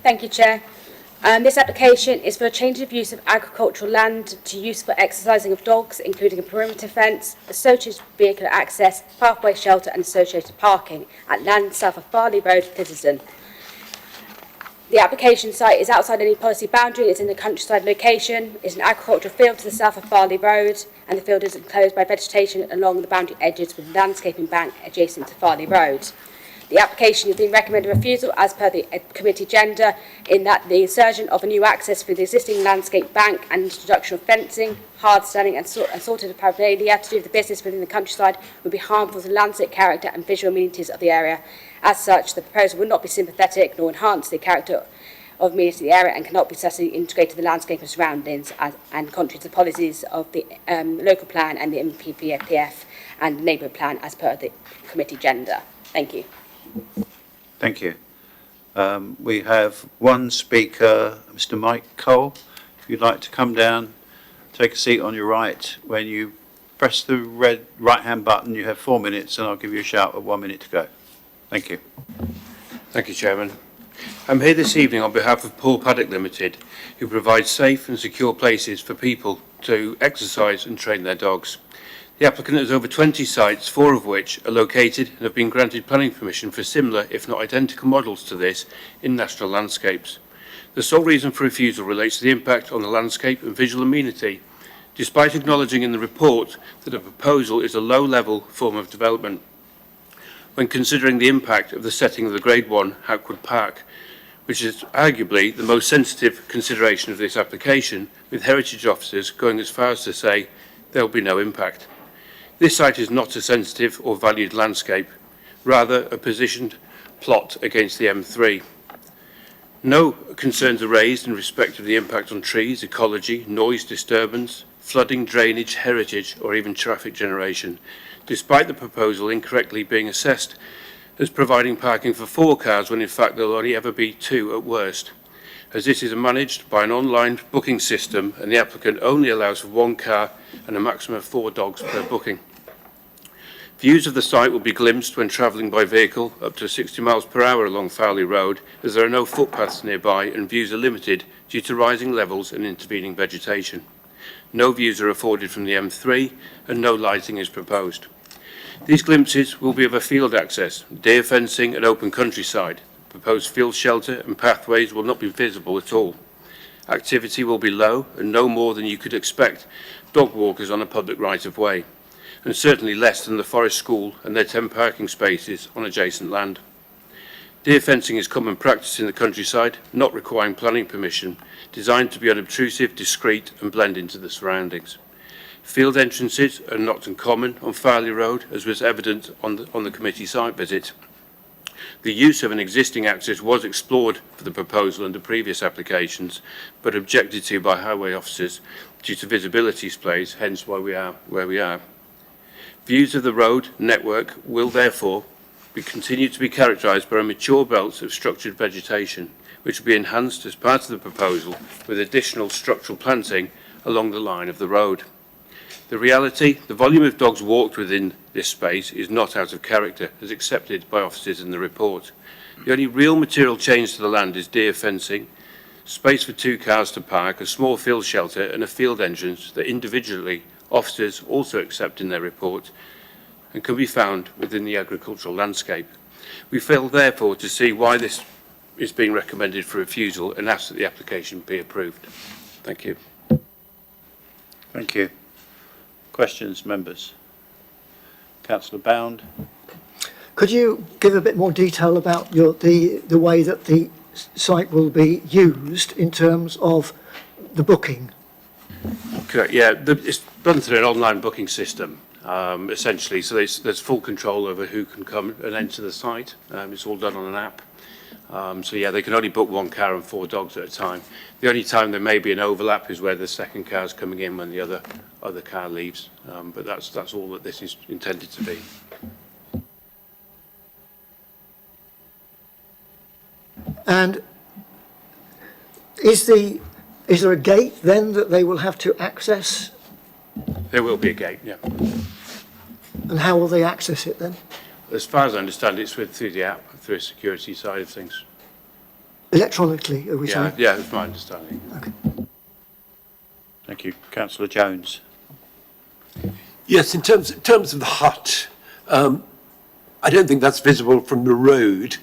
Thank you, Chair. This application is for a change of use of agricultural land to use for exercising of dogs, including a perimeter fence, associated vehicular access, pathway shelter and associated parking at land south of Farley Road, Thistleston. The application site is outside any policy boundary, it's in the countryside location, it's an agricultural field to the south of Farley Road, and the field is enclosed by vegetation along the boundary edges with a landscaping bank adjacent to Farley Road. The application has been recommended refusal as per the committee agenda, in that the insertion of a new access through the existing landscape bank and introduction of fencing, hard standing and sorted paraphernalia to do with the business within the countryside would be harmful to the landscape character and visual amenities of the area. As such, the proposal would not be sympathetic nor enhance the character of amenity of the area and cannot be successfully integrated with the landscape and surroundings and contrary to the policies of the local plan and the MPPF and neighbourhood plan as per the committee agenda. Thank you. Thank you. We have one speaker, Mr. Mike Cole. If you'd like to come down, take a seat on your right. When you press the red right-hand button, you have 4 minutes, and I'll give you a shout with 1 minute to go. Thank you. Thank you, Chairman. I'm here this evening on behalf of Paul Paddock Limited, who provides safe and secure places for people to exercise and train their dogs. The applicant has over 20 sites, 4 of which are located and have been granted planning permission for similar, if not identical models to this, in national landscapes. The sole reason for refusal relates to the impact on the landscape and visual amenity, despite acknowledging in the report that a proposal is a low-level form of development. When considering the impact of the setting of the Grade 1 Hackwood Park, which is arguably the most sensitive consideration of this application, with heritage officers going as far as to say there will be no impact. This site is not a sensitive or valued landscape, rather a positioned plot against the M3. No concerns are raised in respect of the impact on trees, ecology, noise disturbance, flooding, drainage, heritage, or even traffic generation, despite the proposal incorrectly being assessed as providing parking for 4 cars when in fact there will only ever be 2 at worst, as this is managed by an online booking system and the applicant only allows for 1 car and a maximum of 4 dogs per booking. Views of the site will be glimpsed when travelling by vehicle up to 60 miles per hour along Fowley Road, as there are no footpaths nearby and views are limited due to rising levels and intervening vegetation. No views are afforded from the M3 and no lighting is proposed. These glimpses will be of a field access, deer fencing and open countryside. Proposed field shelter and pathways will not be visible at all. Activity will be low and no more than you could expect dog walkers on a public right-of-way, and certainly less than the Forest School and their 10 parking spaces on adjacent land. Deer fencing is common practice in the countryside, not requiring planning permission, designed to be unobtrusive, discreet and blend into the surroundings. Field entrances are not uncommon on Farley Road, as was evident on the committee site visit. The use of an existing access was explored for the proposal under previous applications, but objected to by highway officers due to visibility displays, hence why we are where we are. Views of the road network will therefore continue to be characterised by a mature belt of structured vegetation, which will be enhanced as part of the proposal with additional structural planting along the line of the road. The reality, the volume of dogs walked within this space is not out of character, as accepted by officers in the report. The only real material change to the land is deer fencing, space for 2 cars to park, a small field shelter and a field entrance that individually officers also accept in their report and can be found within the agricultural landscape. We fail therefore to see why this is being recommended for refusal and ask that the application be approved. Thank you. Thank you. Questions, members? Councillor Bound. Could you give a bit more detail about the way that the site will be used in terms of the booking? Correct, yeah. It's run through an online booking system, essentially, so there's full control over who can come and enter the site. It's all done on an app. So yeah, they can only book 1 car and 4 dogs at a time. The only time there may be an overlap is where the second car is coming in when the other car leaves. But that's all that this is intended to be. And is there a gate then that they will have to access? There will be a gate, yeah. And how will they access it then? As far as I understand, it's through the app, through a security side of things. Electronically, are we saying? Yeah, that's my understanding. Okay. Thank you. Councillor Jones. Yes, in terms of the hut, I don't think that's visible from the road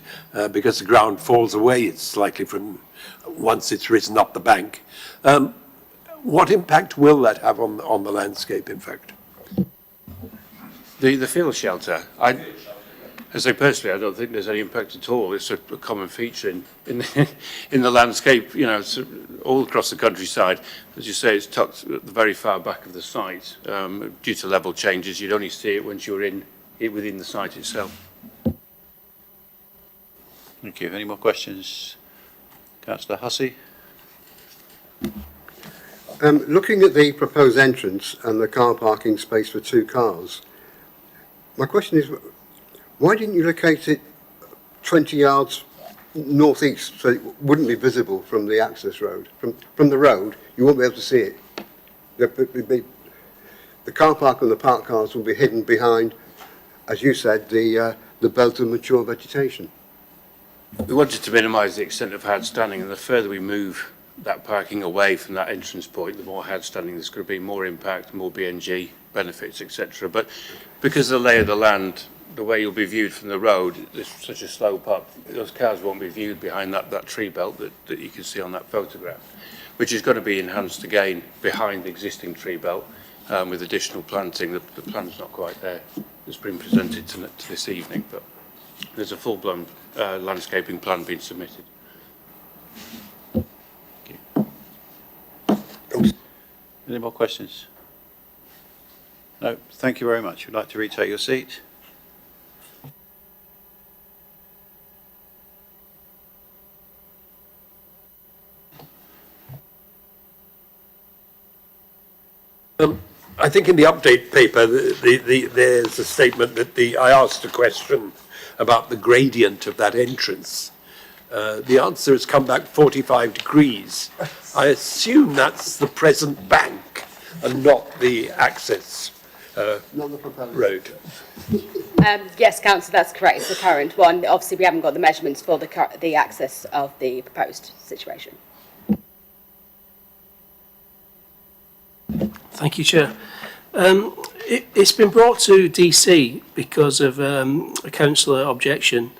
because the ground falls away. It's likely from once it's risen up the bank. What impact will that have on the landscape, in fact? The field shelter, I say personally, I don't think there's any impact at all. It's a common feature in the landscape, you know, it's all across the countryside. As you say, it's tucked at the very far back of the site. Due to level changes, you'd only see it once you're within the site itself. Thank you. Any more questions? Councillor Hussey. Looking at the proposed entrance and the car parking space for 2 cars, my question is, why didn't you locate it 20 yards northeast so it wouldn't be visible from the access road? From the road, you won't be able to see it. The car park and the parked cars will be hidden behind, as you said, the belt of mature vegetation. We wanted to minimise the extent of hard standing, and the further we move that parking away from that entrance point, the more hard standing there's going to be, more impact, more BNG benefits, etc. But because of the lay of the land, the way you'll be viewed from the road, there's such a slope up, those cars won't be viewed behind that tree belt that you can see on that photograph, which is going to be enhanced again behind the existing tree belt with additional planting. The plan's not quite there. It's been presented to this evening, but there's a full-blown landscaping plan being submitted. Any more questions? No, thank you very much. Would you like to retake your seat? I think in the update paper, there's a statement that I asked a question about the gradient of that entrance. The answer has come back 45 degrees. I assume that's the present bank and not the access road. Yes, Councillor, that's correct. It's the current one. Obviously, we haven't got the measurements for the access of the proposed situation. Thank you, Chair. It's been brought to DC because of a councillor objection,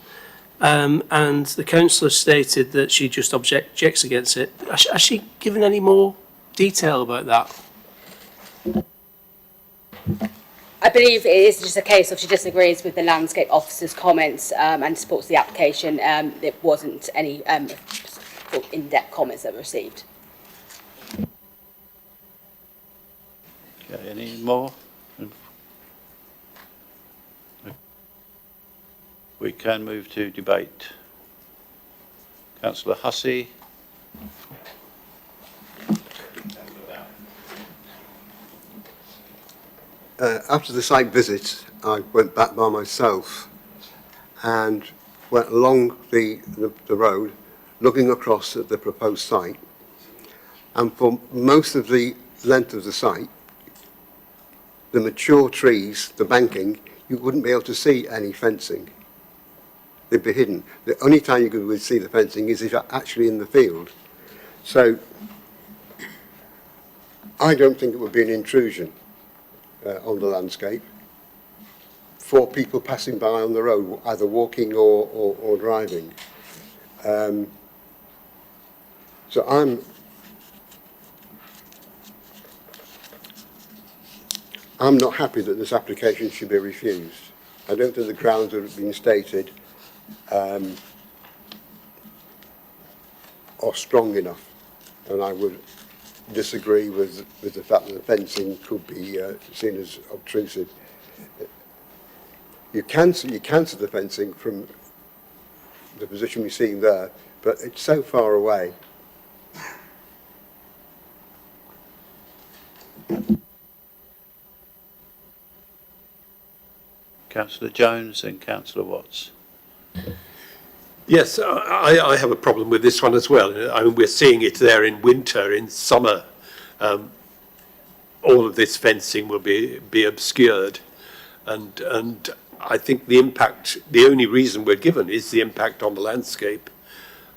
and the councillor stated that she just objects against it. Has she given any more detail about that? I believe it is just a case of she disagrees with the landscape officer's comments and supports the application. There wasn't any in-depth comments that were received. Okay, any more? We can move to debate. Councillor Hussey. After the site visit, I went back by myself and went along the road, looking across at the proposed site. And for most of the length of the site, the mature trees, the banking, you wouldn't be able to see any fencing. They'd be hidden. The only time you would see the fencing is if you're actually in the field. So I don't think it would be an intrusion on the landscape for people passing by on the road, either walking or driving. So I'm not happy that this application should be refused. I don't think the grounds that have been stated are strong enough, and I would disagree with the fact that the fencing could be seen as obtrusive. You can see the fencing from the position we're seeing there, but it's so far away. Councillor Jones and Councillor Watts. Yes, I have a problem with this one as well. I mean, we're seeing it there in winter, in summer. All of this fencing will be obscured, and I think the impact, the only reason we're given is the impact on the landscape.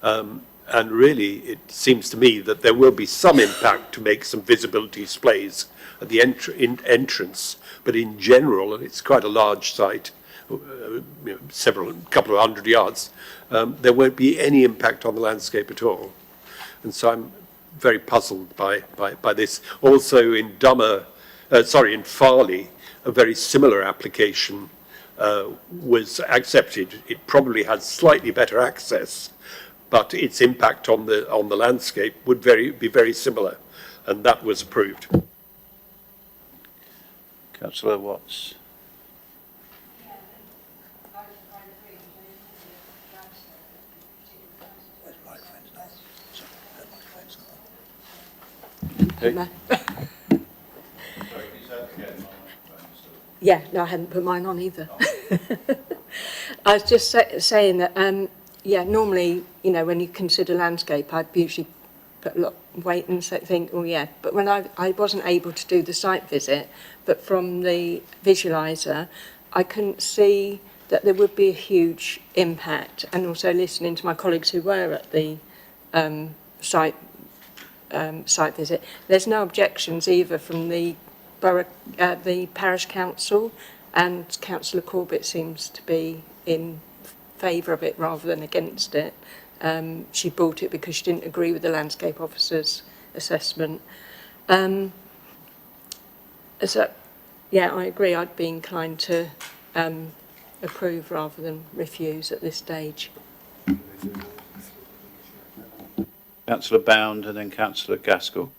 And really, it seems to me that there will be some impact to make some visibility displays at the entrance, but in general, and it's quite a large site, couple of 100 yards, there won't be any impact on the landscape at all. And so I'm very puzzled by this. Also in in Farley, a very similar application was accepted. It probably had slightly better access, but its impact on the landscape would be very similar, and that was approved. Councillor Watts. No. Yeah, no, I hadn't put mine on either. I was just saying that, yeah, normally, you know, when you consider landscape, I'd usually put a lot of weight and think, oh yeah, but when I wasn't able to do the site visit, but from the visualiser, I couldn't see that there would be a huge impact, and also listening to my colleagues who were at the site visit, there's no objections either from the borough, the parish council, and Councillor Corbett seems to be in favour of it rather than against it. She bought it because she didn't agree with the landscape officer's assessment. So, yeah, I agree. I'd be inclined to approve rather than refuse at this stage. Councillor Bound and then Councillor Gaskell.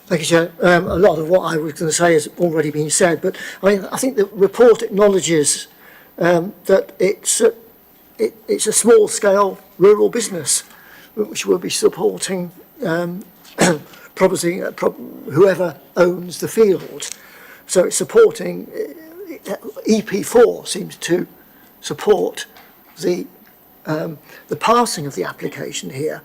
Thank you, Chair. A lot of what I was going to say has already been said, but I think the report acknowledges that it's a small-scale rural business which will be supporting whoever owns the field. So it's supporting, EP4 seems to support the passing of the application here.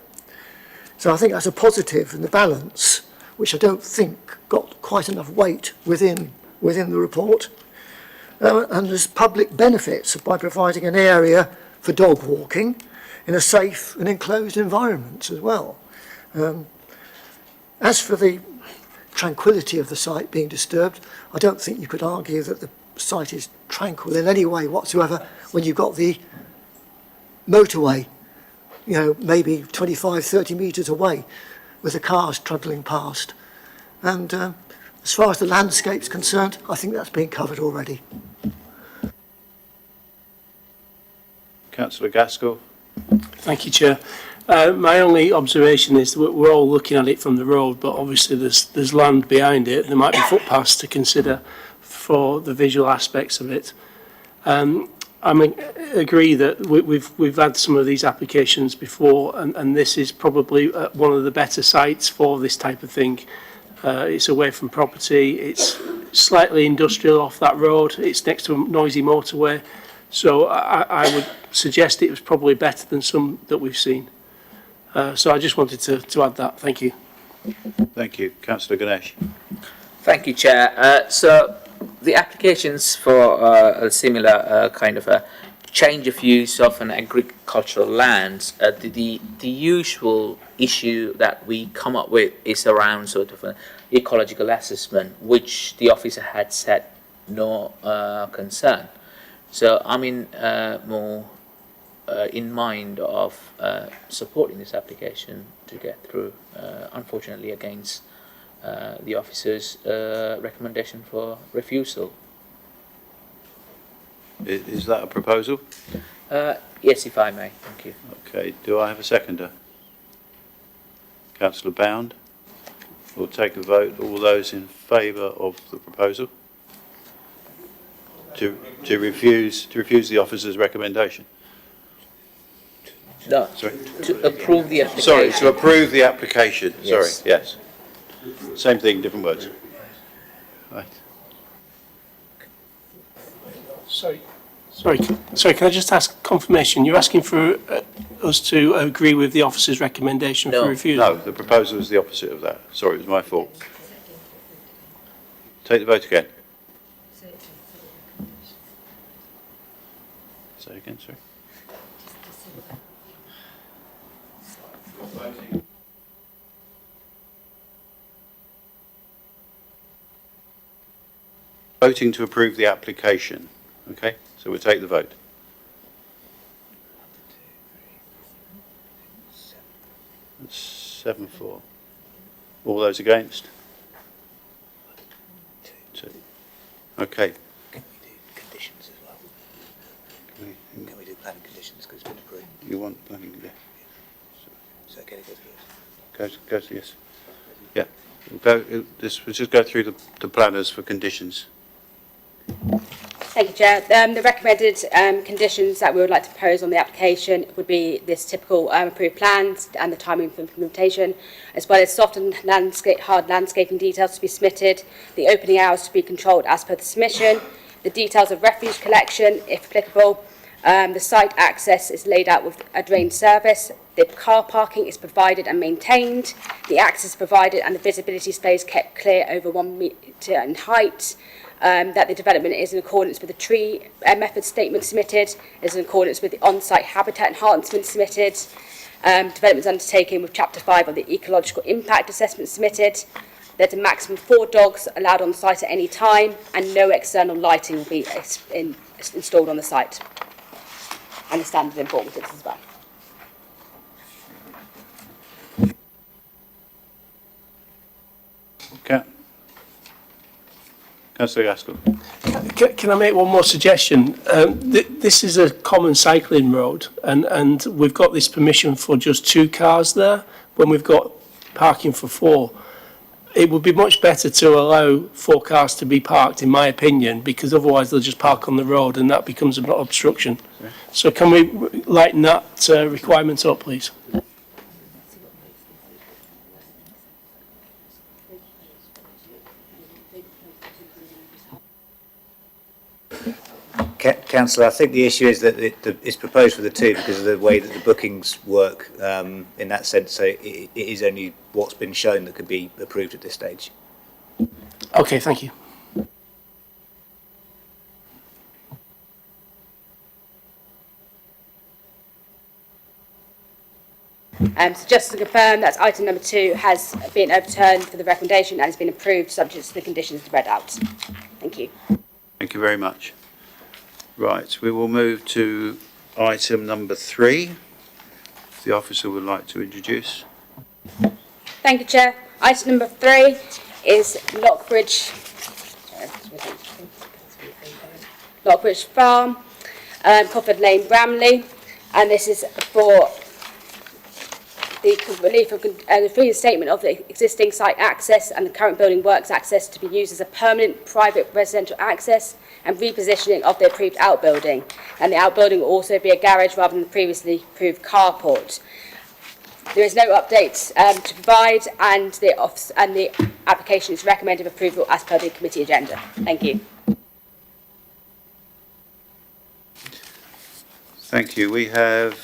So I think that's a positive in the balance, which I don't think got quite enough weight within the report. And there's public benefits by providing an area for dog walking in a safe and enclosed environment as well. As for the tranquility of the site being disturbed, I don't think you could argue that the site is tranquil in any way whatsoever when you've got the motorway, you know, maybe 25, 30 metres away with the cars trundling past. And as far as the landscape's concerned, I think that's been covered already. Councillor Gaskell. Thank you, Chair. My only observation is that we're all looking at it from the road, but obviously there's land behind it. There might be footpaths to consider for the visual aspects of it. I agree that we've had some of these applications before, and this is probably one of the better sites for this type of thing. It's away from property. It's slightly industrial off that road. It's next to a noisy motorway. So I would suggest it was probably better than some that we've seen. So I just wanted to add that. Thank you. Thank you. Councillor Ganesh. Thank you, Chair. So the applications for a similar kind of a change of use of an agricultural land, the usual issue that we come up with is around sort of an ecological assessment, which the officer had said no concern. So I'm more in mind of supporting this application to get through, unfortunately against the officer's recommendation for refusal. Is that a proposal? Yes, if I may. Thank you. Okay. Do I have a seconder? Councillor Bound. We'll take a vote. All those in favour of the proposal? To refuse the officer's recommendation? No. Sorry? To approve the application. Sorry, to approve the application. Yes. Sorry, yes. Same thing, different words. Right. Sorry, can I just ask confirmation? You're asking for us to agree with the officer's recommendation for refusal? No, the proposal is the opposite of that. Sorry, it was my fault. Take the vote again. Say again, sorry. Voting to approve the application. Okay, so we'll take the vote. That's 7-4. All those against? 2. Okay. Can we do conditions as well? Can we do planning conditions because it's been approved? You want planning conditions? So can it go through? Go through, yes. Yeah. We'll just go through the planners for conditions. Thank you, Chair. The recommended conditions that we would like to propose on the application would be this typical approved plans and the timing for implementation, as well as soft and hard landscaping details to be submitted, the opening hours to be controlled as per the submission, the details of refuse collection, if applicable, the site access is laid out with a drain service, the car parking is provided and maintained, the access is provided and the visibility space kept clear over 1 metre in height, that the development is in accordance with the tree method statement submitted, is in accordance with the on-site habitat enhancement submitted, development is undertaken with Chapter 5 of the Ecological Impact Assessment submitted, there's a maximum of 4 dogs allowed on site at any time, and no external lighting will be installed on the site. And the standard informatives as well. Okay. Councillor Gaskell. Can I make one more suggestion? This is a common cycling road, and we've got this permission for just 2 cars there when we've got parking for 4. It would be much better to allow 4 cars to be parked, in my opinion, because otherwise they'll just park on the road and that becomes an obstruction. So can we lighten that requirement up, please? Councillor, I think the issue is that it's proposed for the two because of the way that the bookings work in that sense. So it is only what's been shown that could be approved at this stage. Okay, thank you. So just to confirm, that's item number 2 has been overturned for the recommendation and has been approved subject to the conditions read out. Thank you. Thank you very much. Right, we will move to item number 3. If the officer would like to introduce. Thank you, Chair. Item number 3 is Lockbridge Farm, Cofford Lane, Bramley, and this is for the relief of the statement of the existing site access and the current building works access to be used as a permanent private residential access and repositioning of the approved outbuilding. And the outbuilding will also be a garage rather than the previously approved carport. There is no update to provide, and the application is recommended approval as per the committee agenda. Thank you. Thank you. We have,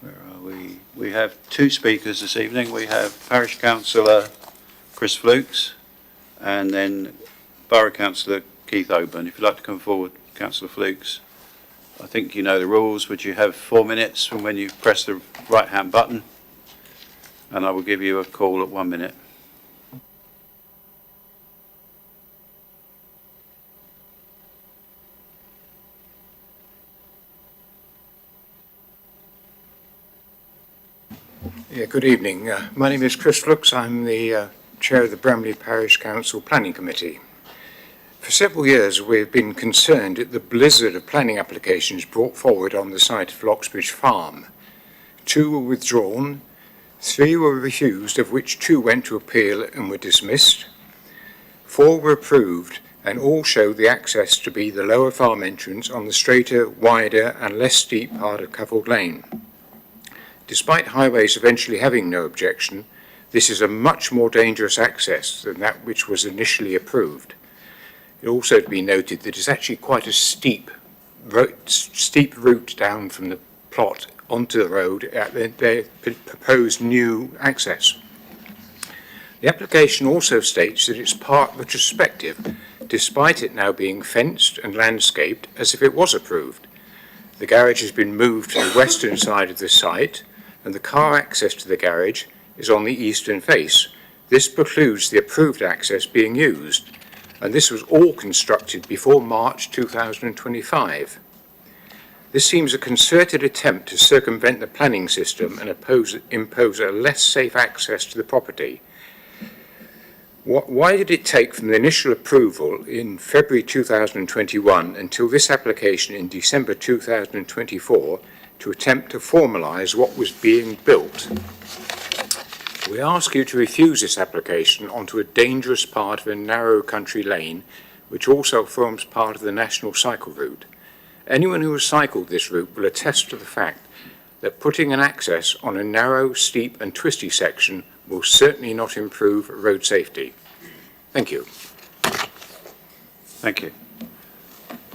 where are we? We have 2 speakers this evening. We have Parish Councillor Chris Flukes and then Borough Councillor Keith Oban. If you'd like to come forward, Councillor Flukes. I think you know the rules. Would you have 4 minutes from when you press the right-hand button? And I will give you a call at 1 minute. Yeah, good evening. My name is Chris Flukes. I'm the Chair of the Bramley Parish Council Planning Committee. For several years we've been concerned at the blizzard of planning applications brought forward on the site of Lockbridge Farm. 2 were withdrawn, 3 were refused, of which 2 went to appeal and were dismissed. 4 were approved, and all show the access to be the lower farm entrance on the straighter, wider and less steep part of Cofford Lane. Despite highways eventually having no objection, this is a much more dangerous access than that which was initially approved. It also to be noted that it's actually quite a steep route down from the plot onto the road at the proposed new access. The application also states that it's part retrospective, despite it now being fenced and landscaped as if it was approved. The garage has been moved to the western side of the site, and the car access to the garage is on the eastern face. This precludes the approved access being used, and this was all constructed before March 2025. This seems a concerted attempt to circumvent the planning system and impose a less safe access to the property. Why did it take from the initial approval in February 2021 until this application in December 2024 to attempt to formalise what was being built? We ask you to refuse this application onto a dangerous part of a narrow country lane, which also forms part of the national cycle route. Anyone who has cycled this route will attest to the fact that putting an access on a narrow, steep and twisty section will certainly not improve road safety. Thank you. Thank you.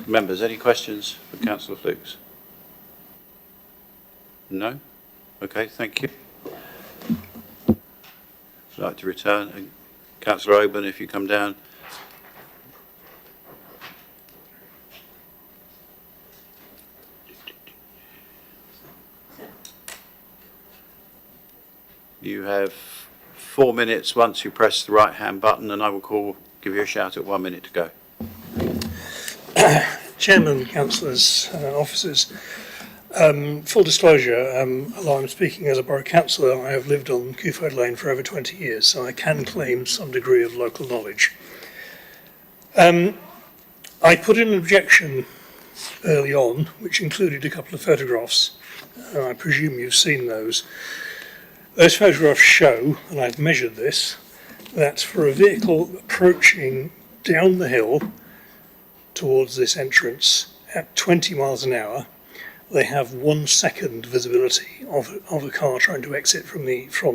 Members, any questions for Councillor Flukes? No? Okay, thank you. I'd like to return. And Councillor Oban, if you come down. You have 4 minutes once you press the right-hand button, and I will give you a shout at 1 minute to go. Chairman, councillors, officers, full disclosure, although I'm speaking as a borough councillor, I have lived on Cofford Lane for over 20 years, so I can claim some degree of local knowledge. I put in an objection early on, which included a couple of photographs, and I presume you've seen those. Those photographs show, and I've measured this, that for a vehicle approaching down the hill towards this entrance at 20 miles an hour, they have 1 second visibility of a car trying to exit from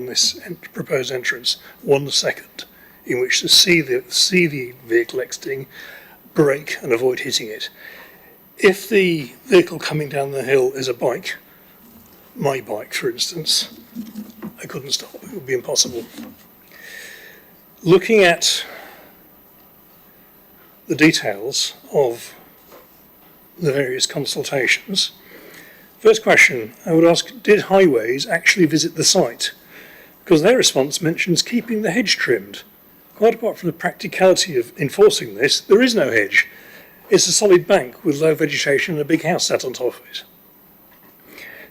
this proposed entrance. 1 second in which to see the vehicle exiting, brake and avoid hitting it. If the vehicle coming down the hill is a bike, my bike for instance, I couldn't stop, it would be impossible. Looking at the details of the various consultations, first question I would ask, did Highways actually visit the site? Because their response mentions keeping the hedge trimmed. Quite apart from the practicality of enforcing this, there is no hedge. It's a solid bank with low vegetation and a big house sat on top of it.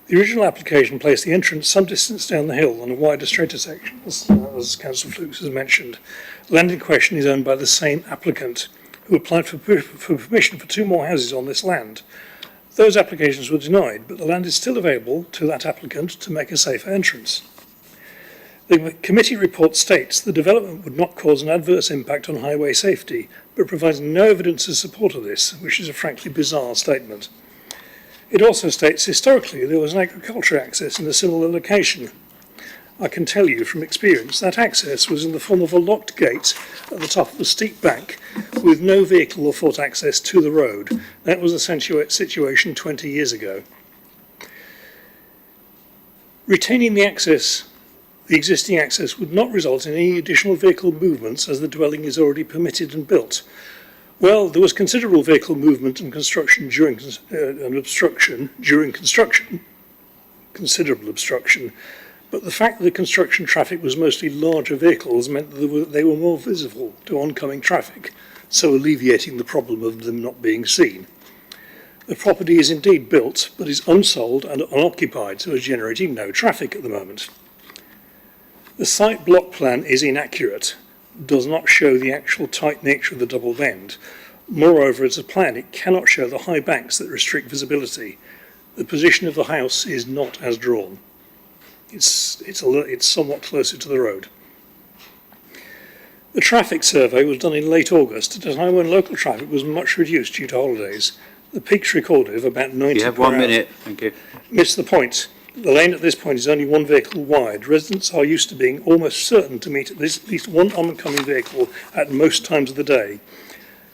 The original application placed the entrance some distance down the hill on a wider, straighter section, as Councillor Flukes has mentioned. The land in question is owned by the same applicant, who applied for permission for 2 more houses on this land. Those applications were denied, but the land is still available to that applicant to make a safer entrance. The committee report states the development would not cause an adverse impact on highway safety, but provides no evidence in support of this, which is a frankly bizarre statement. It also states historically there was an agriculture access in a similar location. I can tell you from experience that access was in the form of a locked gate at the top of a steep bank with no vehicle or foot access to the road. That was the situation 20 years ago. Retaining the access, the existing access, would not result in any additional vehicle movements as the dwelling is already permitted and built. Well, there was considerable vehicle movement and construction during construction, considerable obstruction, but the fact that the construction traffic was mostly larger vehicles meant that they were more visible to oncoming traffic, so alleviating the problem of them not being seen. The property is indeed built, but is unsold and unoccupied, so is generating no traffic at the moment. The site block plan is inaccurate, does not show the actual tight nature of the double bend. Moreover, as a plan, it cannot show the high banks that restrict visibility. The position of the house is not as drawn. It's somewhat closer to the road. The traffic survey was done in late August at a time when local traffic was much reduced due to holidays. The peaks recorded of about 90 You have per 1 hour minute, thank you. Missed the point. The lane at this point is only 1 vehicle wide. Residents are used to being almost certain to meet at least one oncoming vehicle at most times of the day.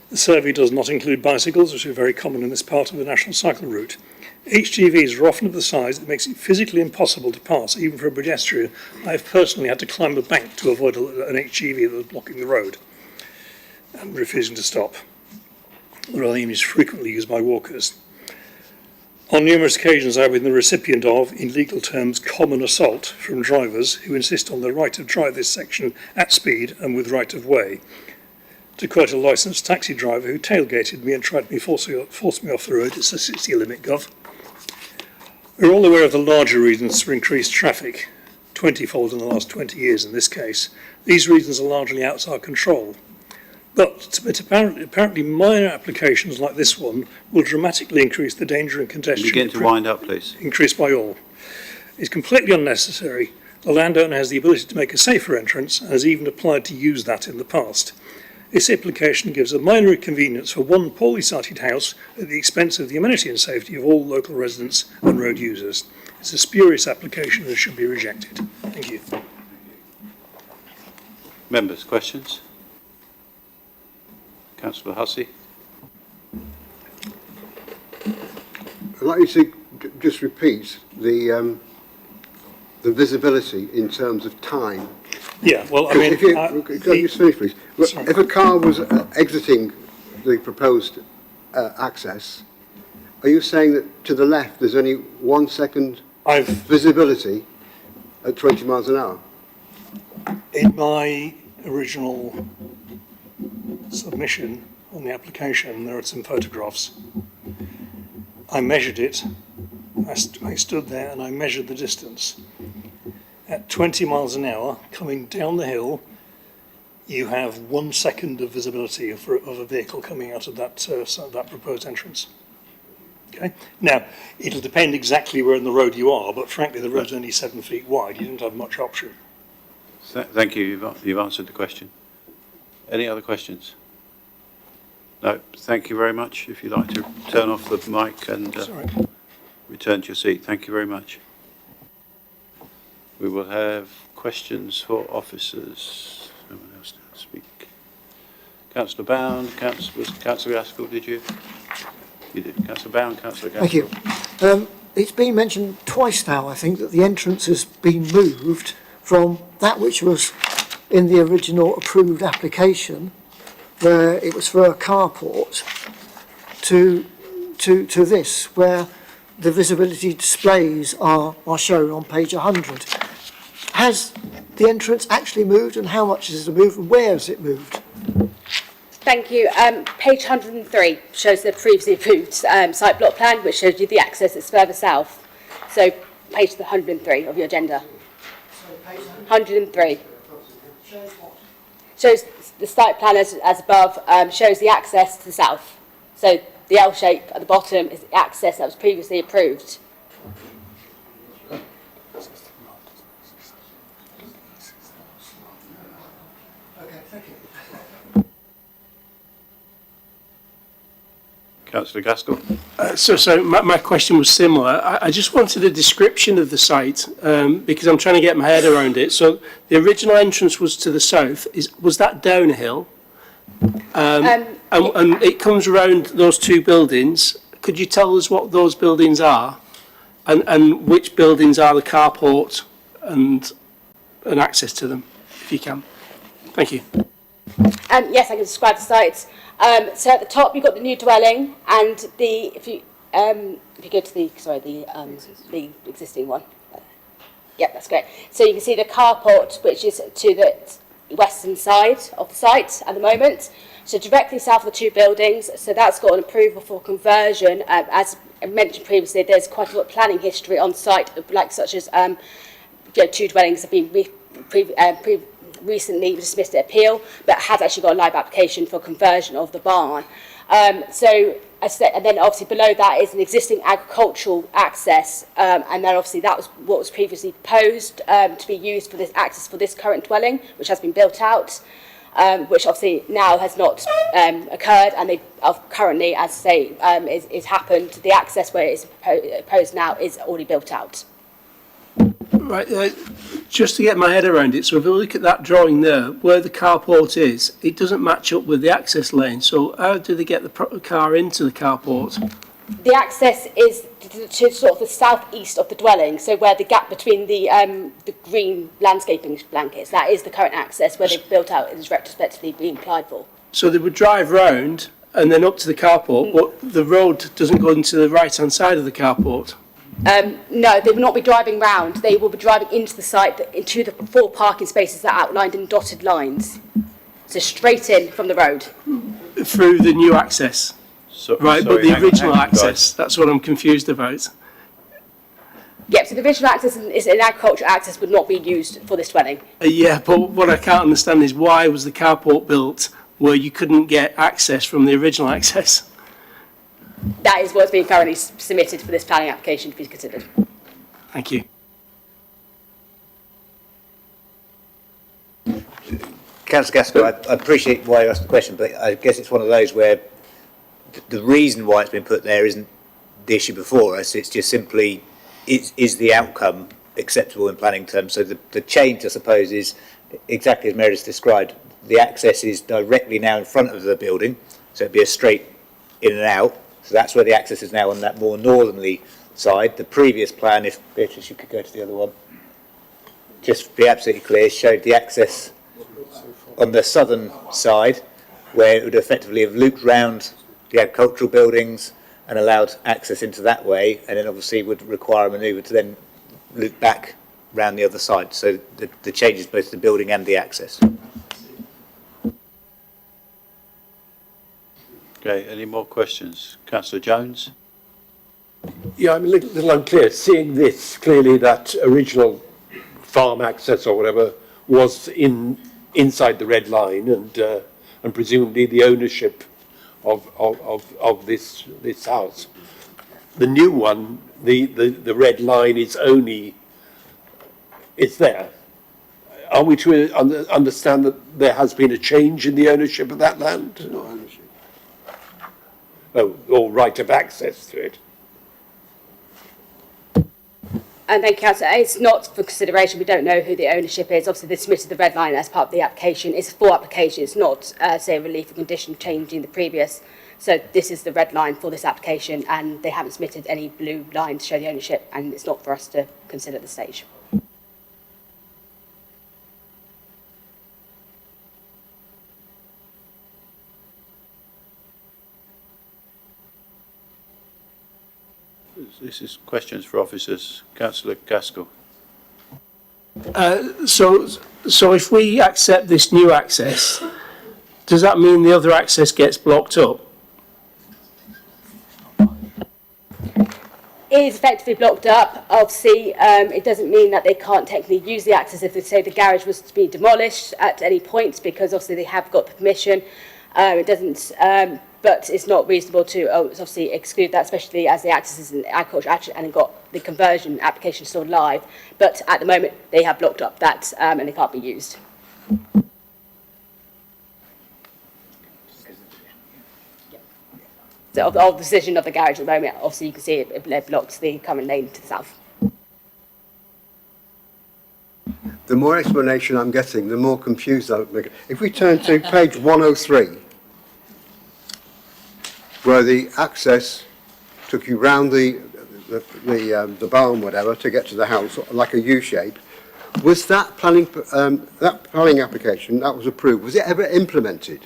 The survey does not include bicycles, which are very common in this part of the national cycle route. HGVs are often of the size that makes it physically impossible to pass, even for a pedestrian. I have personally had to climb a bank to avoid an HGV that was blocking the road and refusing to stop. The lane is frequently used by walkers. On numerous occasions I have been the recipient of, in legal terms, common assault from drivers who insist on the right to drive this section at speed and with right of way. To quote a licensed taxi driver who tailgated me and tried to force me off the road, it's a 60 limit, Gov. We're all aware of the larger reasons for increased traffic, 20-fold in the last 20 years in this case. These reasons are largely outside our control. But apparently minor applications like this one will dramatically increase the danger and congestion. Begin to wind up, please. Increased by all. It's completely unnecessary. The landowner has the ability to make a safer entrance and has even applied to use that in the past. This application gives a minor inconvenience for one poorly sited house at the expense of the amenity and safety of all local residents and road users. It's a spurious application and should be rejected. Thank you. Members, questions? Councillor Hussey. I'd like you to just repeat the visibility in terms of time. Yeah, well, I mean... Can you just finish, please? If a car was exiting the proposed access, are you saying that to the left there's only 1 second visibility at 20 miles an hour? In my original submission on the application, there are some photographs. I measured it. I stood there and I measured the distance. At 20 miles an hour, coming down the hill, you have 1 second of visibility of a vehicle coming out of that proposed entrance. Okay. Now, it'll depend exactly where in the road you are, but frankly, the road's only 7 feet wide. You don't have much option. Thank you. You've answered the question. Any other questions? No. Thank you very much. If you'd like to turn off the mic and return to your seat. Thank you very much. We will have questions for officers. Someone else to speak. Councillor Bound, Councillor Gaskell, did you? You did. Councillor Bound, Councillor Thank Gaskell. you. It's been mentioned twice now, I think, that the entrance has been moved from that which was in the original approved application, where it was for a carport, to this, where the visibility displays are shown on page 100. Has the entrance actually moved, and how much has it moved, and where has it moved? Thank you. Page 103 shows the previously approved site block plan, which shows you the access that's further south. So page 103 of your agenda. 103. Shows the site plan as above, shows the access to the south. So the L shape at the bottom is the access that was previously approved. Okay, thank you. Councillor Gaskell. So my question was similar. I just wanted a description of the site because I'm trying to get my head around it. So the original entrance was to the south. Was that down a hill? And it comes around those two buildings. Could you tell us what those buildings are, and which buildings are the carport and access to them, if you can? Thank you. Yes, I can describe the site. So at the top you've got the new dwelling, and if you go to the existing one. Yep, that's great. So you can see the carport, which is to the western side of the site at the moment. So directly south of the two buildings. So that's got an approval for conversion. As I mentioned previously, there's quite a lot of planning history on site, such as two dwellings have been recently dismissed at appeal, but has actually got a live application for conversion of the barn. So, as I said, and then obviously below that is an existing agricultural access, and then obviously that was what was previously proposed to be used for this access for this current dwelling, which has been built out, which obviously now has not occurred, and they currently, as I say, is happened. The access where it is proposed now is already built out. Right, just to get my head around it, so if you look at that drawing there, where the carport is, it doesn't match up with the access lane. So how do they get the car into the carport? The access is to sort of the southeast of the dwelling, so where the gap between the green landscaping blankets, that is the current access where they've built out is retrospectively being applied for. So they would drive round and then up to the carport, but the road doesn't go into the right-hand side of the carport? No, they will not be driving round. They will be driving into the site, into the 4 parking spaces that are outlined in dotted lines. So straight in from the road. Through the new access? Right, but the original access, that's what I'm confused about. Yep, so the original access is an agricultural access would not be used for this dwelling. Yeah, but what I can't understand is why was the carport built where you couldn't get access from the original access? That is what's being currently submitted for this planning application to be considered. Thank you. Councillor Gaskell, I appreciate why you asked the question, but I guess it's one of those where the reason why it's been put there isn't the issue before us. It's just simply, is the outcome acceptable in planning terms? So the change, I suppose, is exactly as Meredith described. The access is directly now in front of the building, so it'd be a straight in and out. So that's where the access is now on that more northerly side. The previous plan, if Beatrice, you could go to the other one, just to be absolutely clear, showed the access on the southern side, where it would effectively have looped round the agricultural buildings and allowed access into that way, and then obviously would require a manoeuvre to then loop back round the other side. So the changes both the building and the access. Okay, any more questions? Councillor Jones? Yeah, I'm a little unclear. Seeing this, clearly that original farm access or whatever was inside the red line, and presumably the ownership of this house. The new one, the red line is only, it's there. Are we to understand that there has been a change in the ownership of that land? No ownership. Oh, or right of access to it? And then, Councillor, it's not for consideration. We don't know who the ownership is. Obviously, they submitted the red line as part of the application. It's a full application. It's not, say, a relief or condition changing the previous. So this is the red line for this application, and they haven't submitted any blue line to show the ownership, and it's not for us to consider at this stage. This is questions for officers. Councillor Gaskell. So if we accept this new access, does that mean the other access gets blocked up? It is effectively blocked up. Obviously, it doesn't mean that they can't technically use the access if they say the garage was to be demolished at any point, because obviously they have got the permission. It doesn't, but it's not reasonable to obviously exclude that, especially as the access is in agriculture and got the conversion application still live. But at the moment, they have blocked up that and they can't be used. So of the decision of the garage at the moment, obviously you can see it blocks the current lane to the south. The more explanation I'm getting, the more confused I'm getting. If we turn to page 103, where the access took you round the barn, whatever, to get to the house, like a U shape, was that planning application that was approved, was it ever implemented?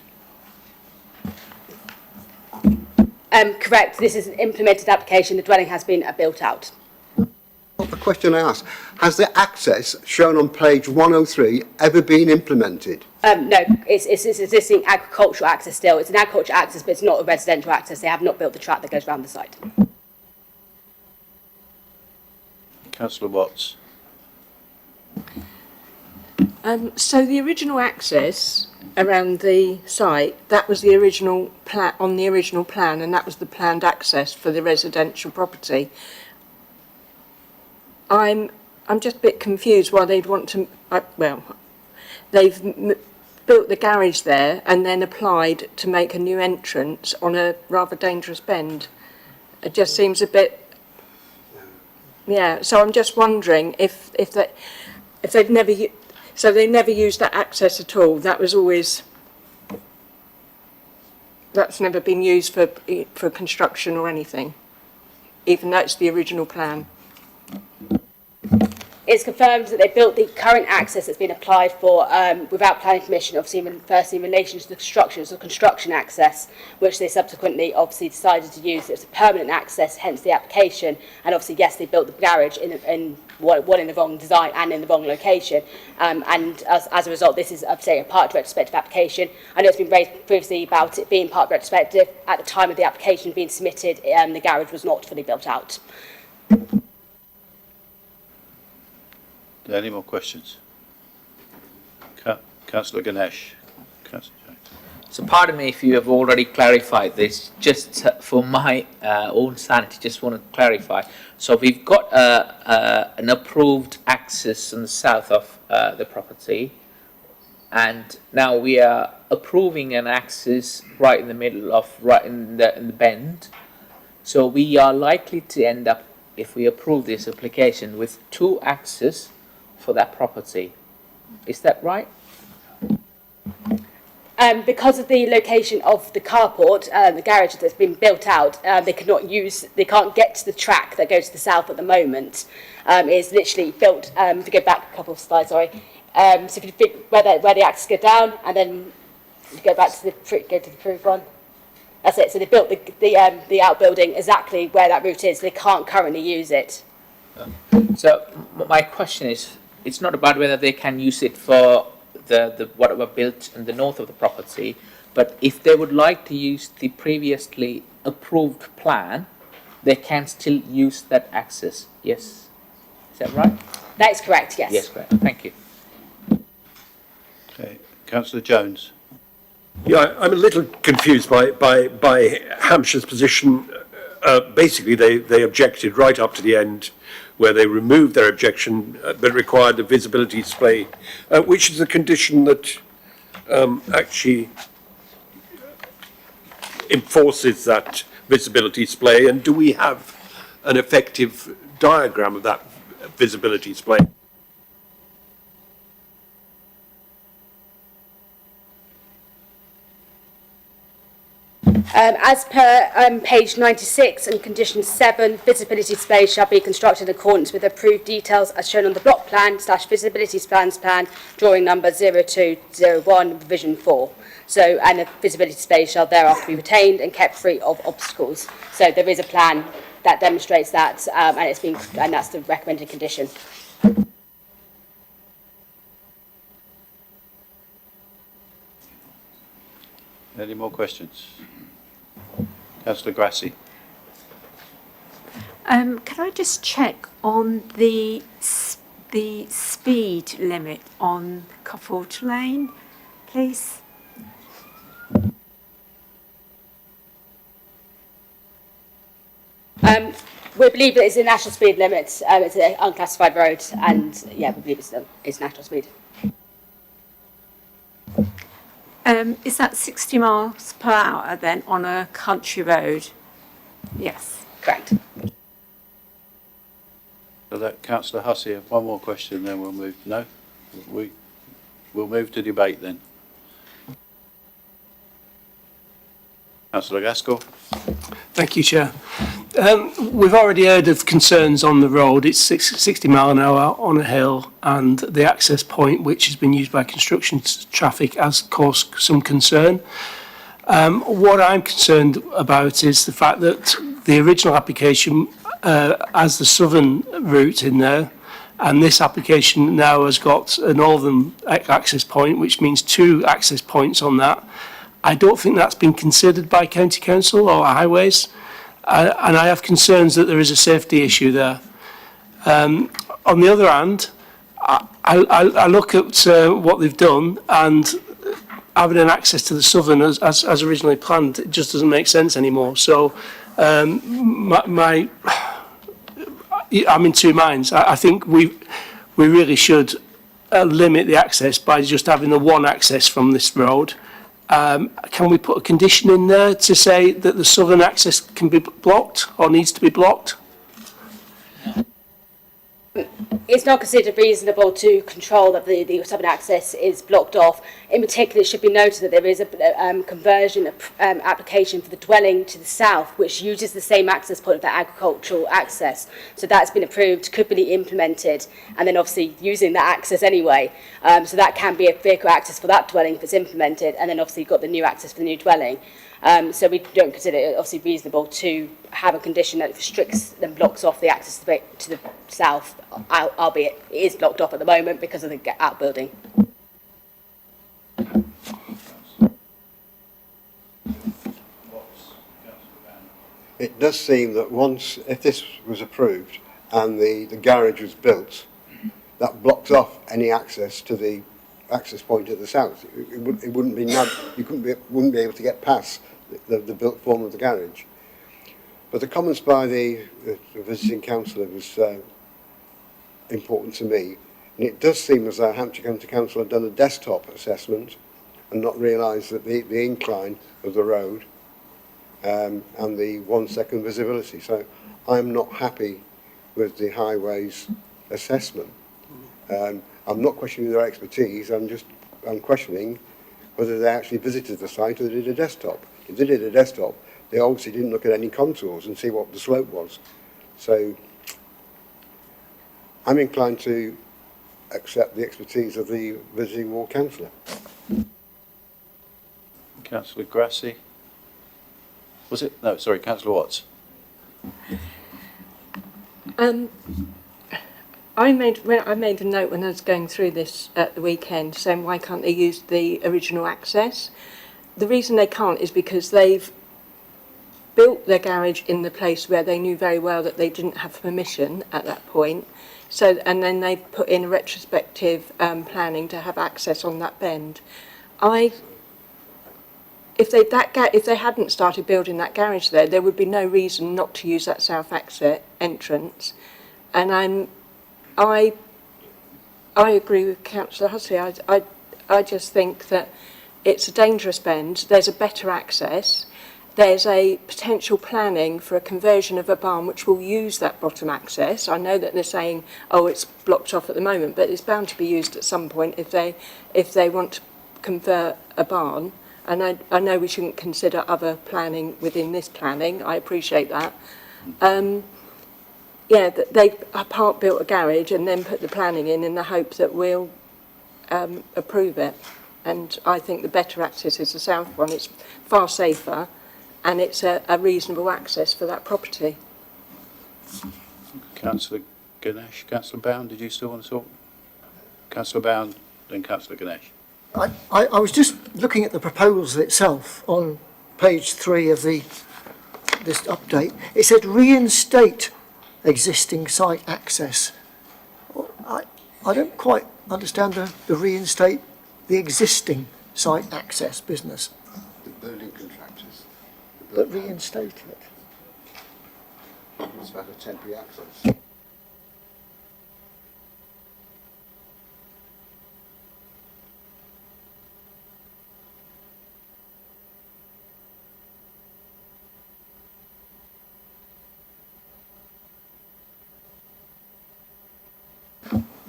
Correct. This is an implemented application. The dwelling has been built out. The question I asked, has the access shown on page 103 ever been implemented? No, it's existing agricultural access still. It's an agricultural access, but it's not a residential access. They have not built the track that goes around the site. Councillor Watts. So the original access around the site, that was the original plan, on the original plan, and that was the planned access for the residential property. I'm just a bit confused why they'd want to, they've built the garage there and then applied to make a new entrance on a rather dangerous bend. It just seems a bit, yeah, so I'm just wondering if they've never, so they never used that access at all. That was always, that's never been used for construction or anything, even though it's the original plan. It's confirmed that they built the current access that's been applied for without planning permission, obviously firstly in relation to the construction. It was a construction access, which they subsequently obviously decided to use. It was a permanent access, hence the application. And obviously, yes, they built the garage in one in the wrong design and in the wrong location. And as a result, this is, say, a part retrospective application. I know it's been raised previously about it being part retrospective. At the time of the application being submitted, the garage was not fully built out. Any more questions? Councillor Ganesh. Councillor Jones. So pardon me if you have already clarified this, just for my own sanity, just want to clarify. So we've got an approved access on the south of the property, and now we are approving an access right in the middle of, right in the bend. So we are likely to end up, if we approve this application, with two access for that property. Is that right? Because of the location of the carport, the garage that's been built out, they can't get to the track that goes to the south at the moment. It's literally built, if you go back a couple of slides, sorry. So if you think where the access go down, and then you go back to the approved one. That's it. So they built the outbuilding exactly where that route is. They can't currently use it. So my question is, it's not about whether they can use it for the whatever built in the north of the property, but if they would like to use the previously approved plan, they can still use that access. Yes, is that right? That is correct. Yes. Yes, correct. Thank you. Okay, Councillor Jones. Yeah, I'm a little confused by Hampshire's position. Basically, they objected right up to the end, where they removed their objection but required a visibility display, which is a condition that actually enforces that visibility display. And do we have an effective diagram of that visibility display. As per page 96 and condition 7, visibility displays shall be constructed in accordance with approved details as shown on the block plan / visibility plans plan, drawing number 0201, revision 4. So, and the visibility displays shall thereafter be retained and kept free of obstacles. So there is a plan that demonstrates that, and that's the recommended condition. Any more questions? Councillor Grassi. Can I just check on the speed limit on Cufforge Lane, please? We believe that it's a national speed limit. It's an unclassified road, and yeah, we believe it's national speed. Is that 60 miles per hour then on a country road? Yes. Correct. So that Councillor Hussey, one more question, then we'll move. No, we'll move to debate then. Councillor Gaskell. Thank you, Chair. We've already heard of concerns on the road. It's 60 mile an hour on a hill, and the access point, which has been used by construction traffic, has caused some concern. What I'm concerned about is the fact that the original application has the southern route in there, and this application now has got a northern access point, which means 2 access points on that. I don't think that's been considered by County Council or Highways, and I have concerns that there is a safety issue there. On the other hand, I look at what they've done, and having an access to the southern as originally planned, it just doesn't make sense anymore. So I'm in two minds. I think we really should limit the access by just having the one access from this road. Can we put a condition in there to say that the southern access can be blocked or needs to be blocked? It's not considered reasonable to control that the southern access is blocked off. In particular, it should be noted that there is a conversion application for the dwelling to the south, which uses the same access point for agricultural access. So that's been approved, could be implemented, and then obviously using that access anyway. So that can be a vehicle access for that dwelling if it's implemented, and then obviously you've got the new access for the new dwelling. So we don't consider it obviously reasonable to have a condition that restricts and blocks off the access to the south, albeit it is blocked off at the moment because of the outbuilding. It does seem that once, if this was approved and the garage was built, that blocked off any access to the access point at the south. It wouldn't be wouldn't be able to get past the built form of the garage. But the comments by the visiting councillor was important to me, and it does seem as though Hampshire County Council have done a desktop assessment and not realised that the incline of the road and the 1 second visibility. So I'm not happy with the highways assessment. I'm not questioning their expertise, I'm questioning whether they actually visited the site or they did a desktop. If they did a desktop, they obviously didn't look at any contours and see what the slope was. So I'm inclined to accept the expertise of the visiting ward councillor. Councillor Grassi. Was it? No, sorry, Councillor Watts. I made a note when I was going through this at the weekend saying why can't they use the original access? The reason they can't is because they've built their garage in the place where they knew very well that they didn't have permission at that point. So, and then they put in a retrospective planning to have access on that bend. If they hadn't started building that garage there would be no reason not to use that south exit entrance. And I agree with Councillor Hussey. I just think that it's a dangerous bend. There's a better access. there's a potential planning for a conversion of a barn which will use that bottom access. I know that they're saying, oh, it's blocked off at the moment, but it's bound to be used at some point if they want to convert a barn. And I know we shouldn't consider other planning within this planning. I appreciate that. Yeah, they part built a garage and then put the planning in the hope that we'll approve it. And I think the better access is the south one. It's far safer and it's a reasonable access for that property. Councillor Ganesh. Councillor Bound, did you still want to talk? Councillor Bound, then Councillor Ganesh. I was just looking at the proposal itself on page 3 of this update. It said reinstate existing site access. I don't quite understand the reinstate the existing site access business. The building contractors. But reinstate it. It's about a temporary access.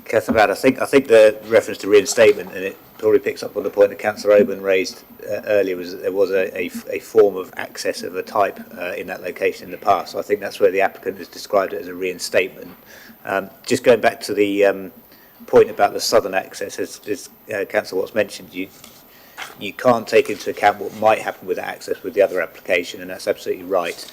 Councillor Brad, I think the reference to reinstatement, and it probably picks up on the point that Councillor Oban raised earlier, was that there was a form of access of a type in that location in the past. So I think that's where the applicant has described it as a reinstatement. Just going back to the point about the southern access, as Councillor Watts mentioned, you can't take into account what might happen with that access with the other application, and that's absolutely right.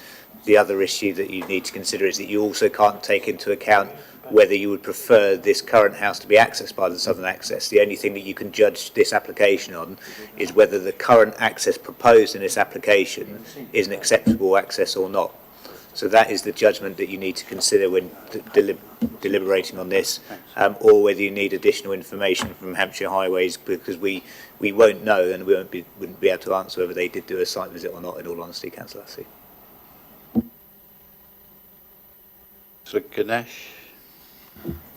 The other issue that you need to consider is that you also can't take into account whether you would prefer this current house to be accessed by the southern access. The only thing that you can judge this application on is whether the current access proposed in this application is an acceptable access or not. So that is the judgment that you need to consider when deliberating on this, or whether you need additional information from Hampshire Highways, because we won't know, and we wouldn't be able to answer whether they did do a site visit or not, in all honesty, Councillor Lassie. So Ganesh.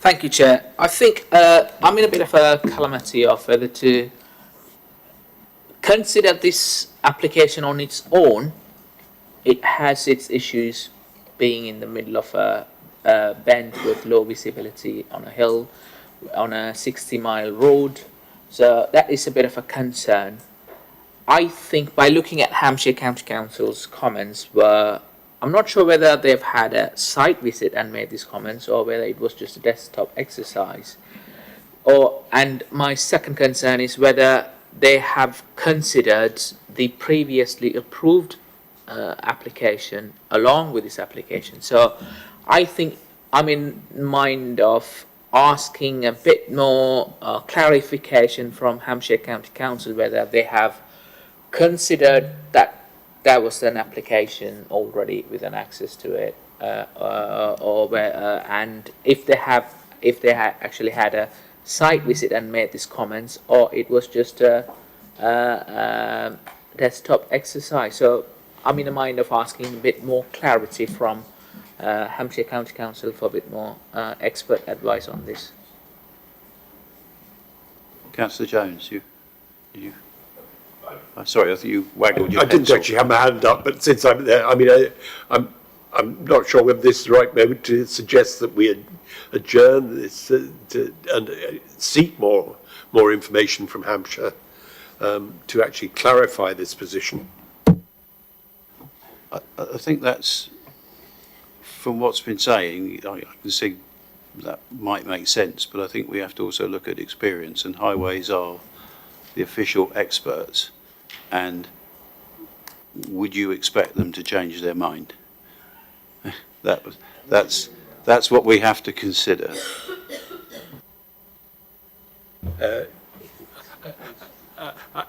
Thank you, Chair. I think I'm in a bit of a calamity of whether to consider this application on its own. It has its issues, being in the middle of a bend with low visibility on a hill, on a 60-mile road. So that is a bit of a concern. I think by looking at Hampshire County Council's comments, I'm not sure whether they've had a site visit and made these comments, or whether it was just a desktop exercise. And my second concern is whether they have considered the previously approved application along with this application. So I think I'm in mind of asking a bit more clarification from Hampshire County Council whether they have considered that there was an application already with an access to it, and if they actually had a site visit and made these comments, or it was just a desktop exercise. So I'm in the mind of asking a bit more clarity from Hampshire County Council for a bit more expert advice on this. Councillor Jones, you. Sorry, I think you waggled your I didn't pencil. actually have my hand up, but since I'm there, I mean, I'm not sure whether this is the right moment to suggest that we adjourn this and seek more information from Hampshire to actually clarify this position. I think that's, from what's been saying, I can see that might make sense, but I think we have to also look at experience, and Highways are the official experts, and would you expect them to change their mind? That's what we have to consider.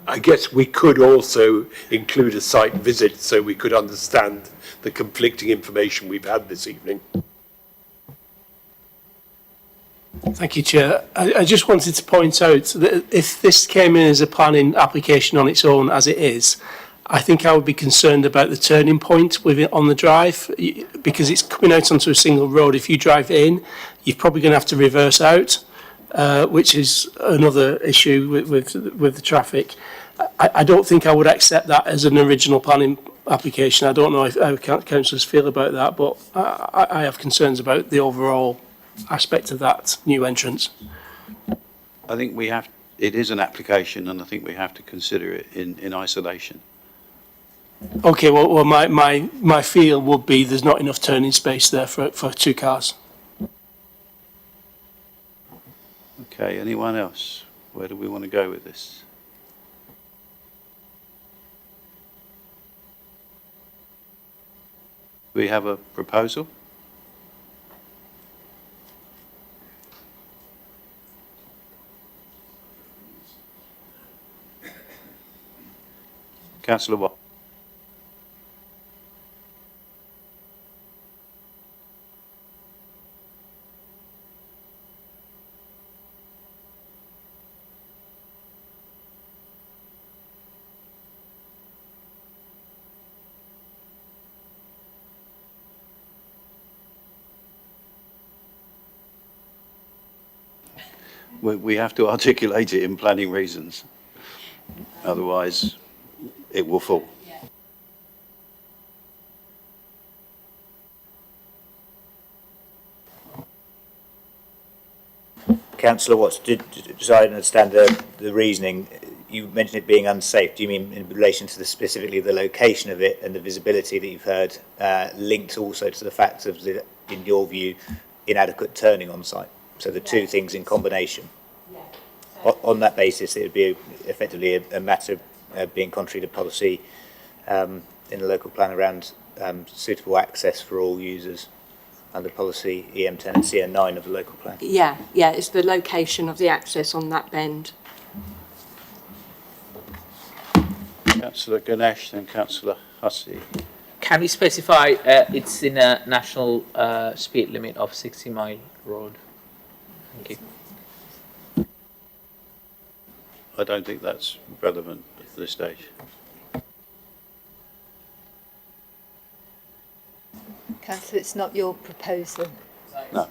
I guess we could also include a site visit so we could understand the conflicting information we've had this evening. Thank you, Chair. I just wanted to point out that if this came in as a planning application on its own, as it is, I think I would be concerned about the turning point with it on the drive, because it's coming out onto a single road. If you drive in, you're probably going to have to reverse out, which is another issue with the traffic. I don't think I would accept that as an original planning application. I don't know how councillors feel about that, but I have concerns about the overall aspect of that new entrance. I think it is an application, and I think we have to consider it in isolation. Okay, well my feel would be there's not enough turning space there for 2 cars. Okay, anyone else? Where do we want to go with this? We have a proposal? Councillor Watt. We have to articulate it in planning reasons, otherwise it will fall. Councillor Watts, so I understand the reasoning. You mentioned it being unsafe. Do you mean in relation to specifically the location of it and the visibility that you've heard, linked also to the fact of in your view, inadequate turning on site? So the two things in combination. On that basis, it would be effectively a matter of being contrary to policy in the local plan around suitable access for all users under policy EM10 and CN9 of the local plan. Yeah, it's the location of the access on that bend. Councillor Ganesh and Councillor Hussey. Can we specify it's in a national speed limit of 60-mile road? Thank you. I don't think that's relevant at this stage. Councillor, it's not your proposal. No.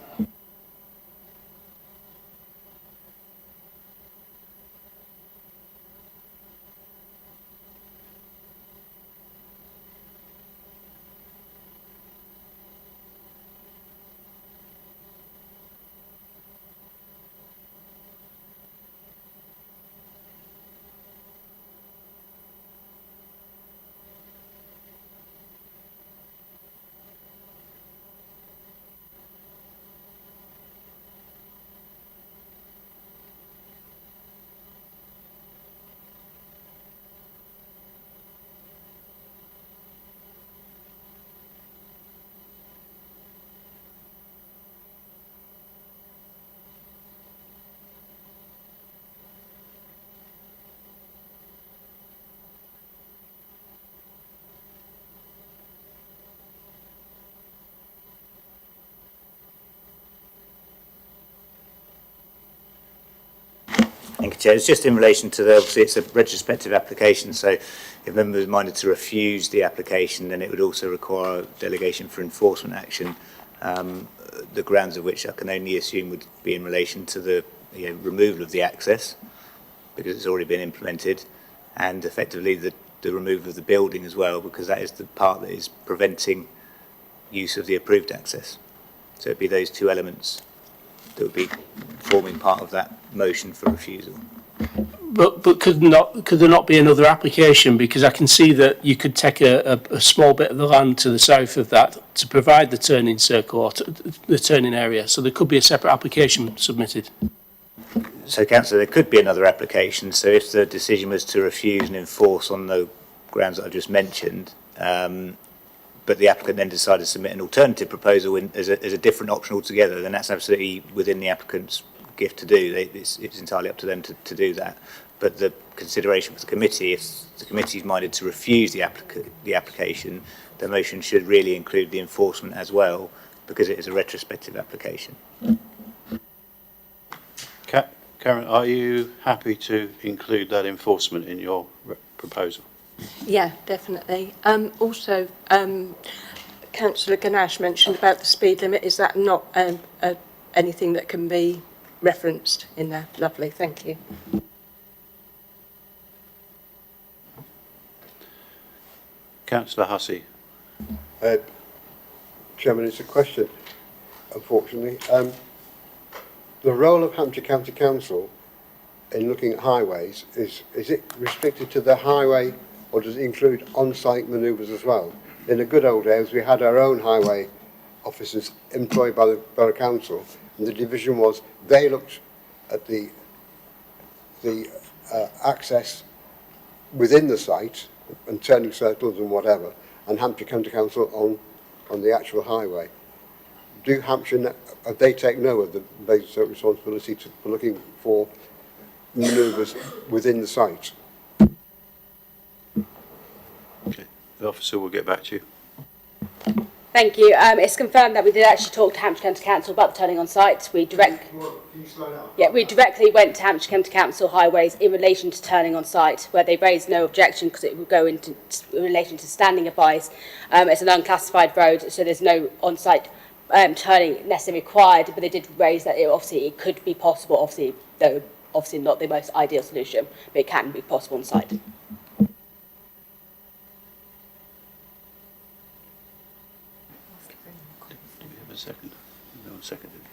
Thank you, Chair. It's just in relation to obviously it's a retrospective application, so if members are minded to refuse the application, then it would also require a delegation for enforcement action, the grounds of which I can only assume would be in relation to the removal of the access, because it's already been implemented, and effectively the removal of the building as well, because that is the part that is preventing use of the approved access. So it'd be those two elements that would be forming part of that motion for refusal. But could there not be another application? Because I can see that you could take a small bit of the land to the south of that to provide the turning circle or the turning area. So there could be a separate application submitted. So, Councillor, there could be another application. So if the decision was to refuse and enforce on the grounds that I've just mentioned, but the applicant then decided to submit an alternative proposal as a different option altogether, then that's absolutely within the applicant's gift to do. It's entirely up to them to do that. But the consideration for the committee, if the committee is minded to refuse the application, the motion should really include the enforcement as well, because it is a retrospective application. Karen, are you happy to include that enforcement in your proposal? Yeah, definitely. Also, Councillor Ganesh mentioned about the speed limit. Is that not anything that can be referenced in there? Lovely, thank you. Councillor Hussey. Chairman, it's a question, unfortunately. The role of Hampshire County Council in looking at highways, is it restricted to the highway, or does it include on-site manoeuvres as well? In the good old days, we had our own highway officers employed by the Borough Council, and the division was they looked at the access within the site and turning circles and whatever, and Hampshire County Council on the actual highway. Do Hampshire, they take no of the basic responsibility for looking for manoeuvres within the site? Okay, the officer will get back to you. Thank you. It's confirmed that we did actually talk to Hampshire County Council about the turning on site. We directly went to Hampshire County Council Highways in relation to turning on site, where they raised no objection because it would go into in relation to standing advice. It's an unclassified road, so there's no on-site turning necessarily required, but they did raise that it could be possible, obviously, though obviously not the most ideal solution, but it can be possible on site. A second. No one seconded it.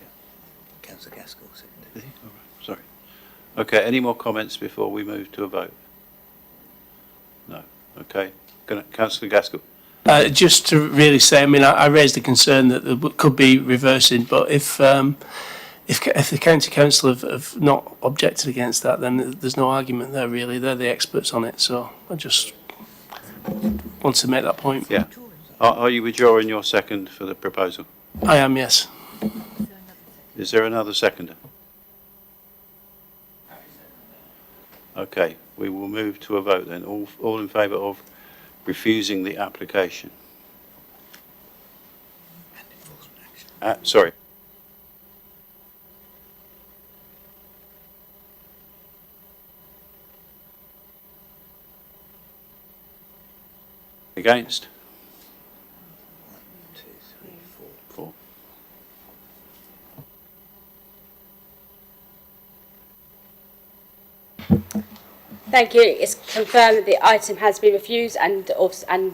Councillor Gaskell seconded. Did he? All right. Sorry. Okay, any more comments before we move to a vote? No. Okay. Councillor Gaskell. Just to really say, I mean, I raised the concern that there could be reversing, but if the county council have not objected against that, then there's no argument there really. They're the experts on it, so I just want to make that point. Yeah. Are you withdrawing your second for the proposal? I am, yes. Is there another seconder? Okay, we will move to a vote then. All in favour of refusing the application? Sorry. Against? 1, 2, 3, 4. 4. Thank you. It's confirmed that the item has been refused and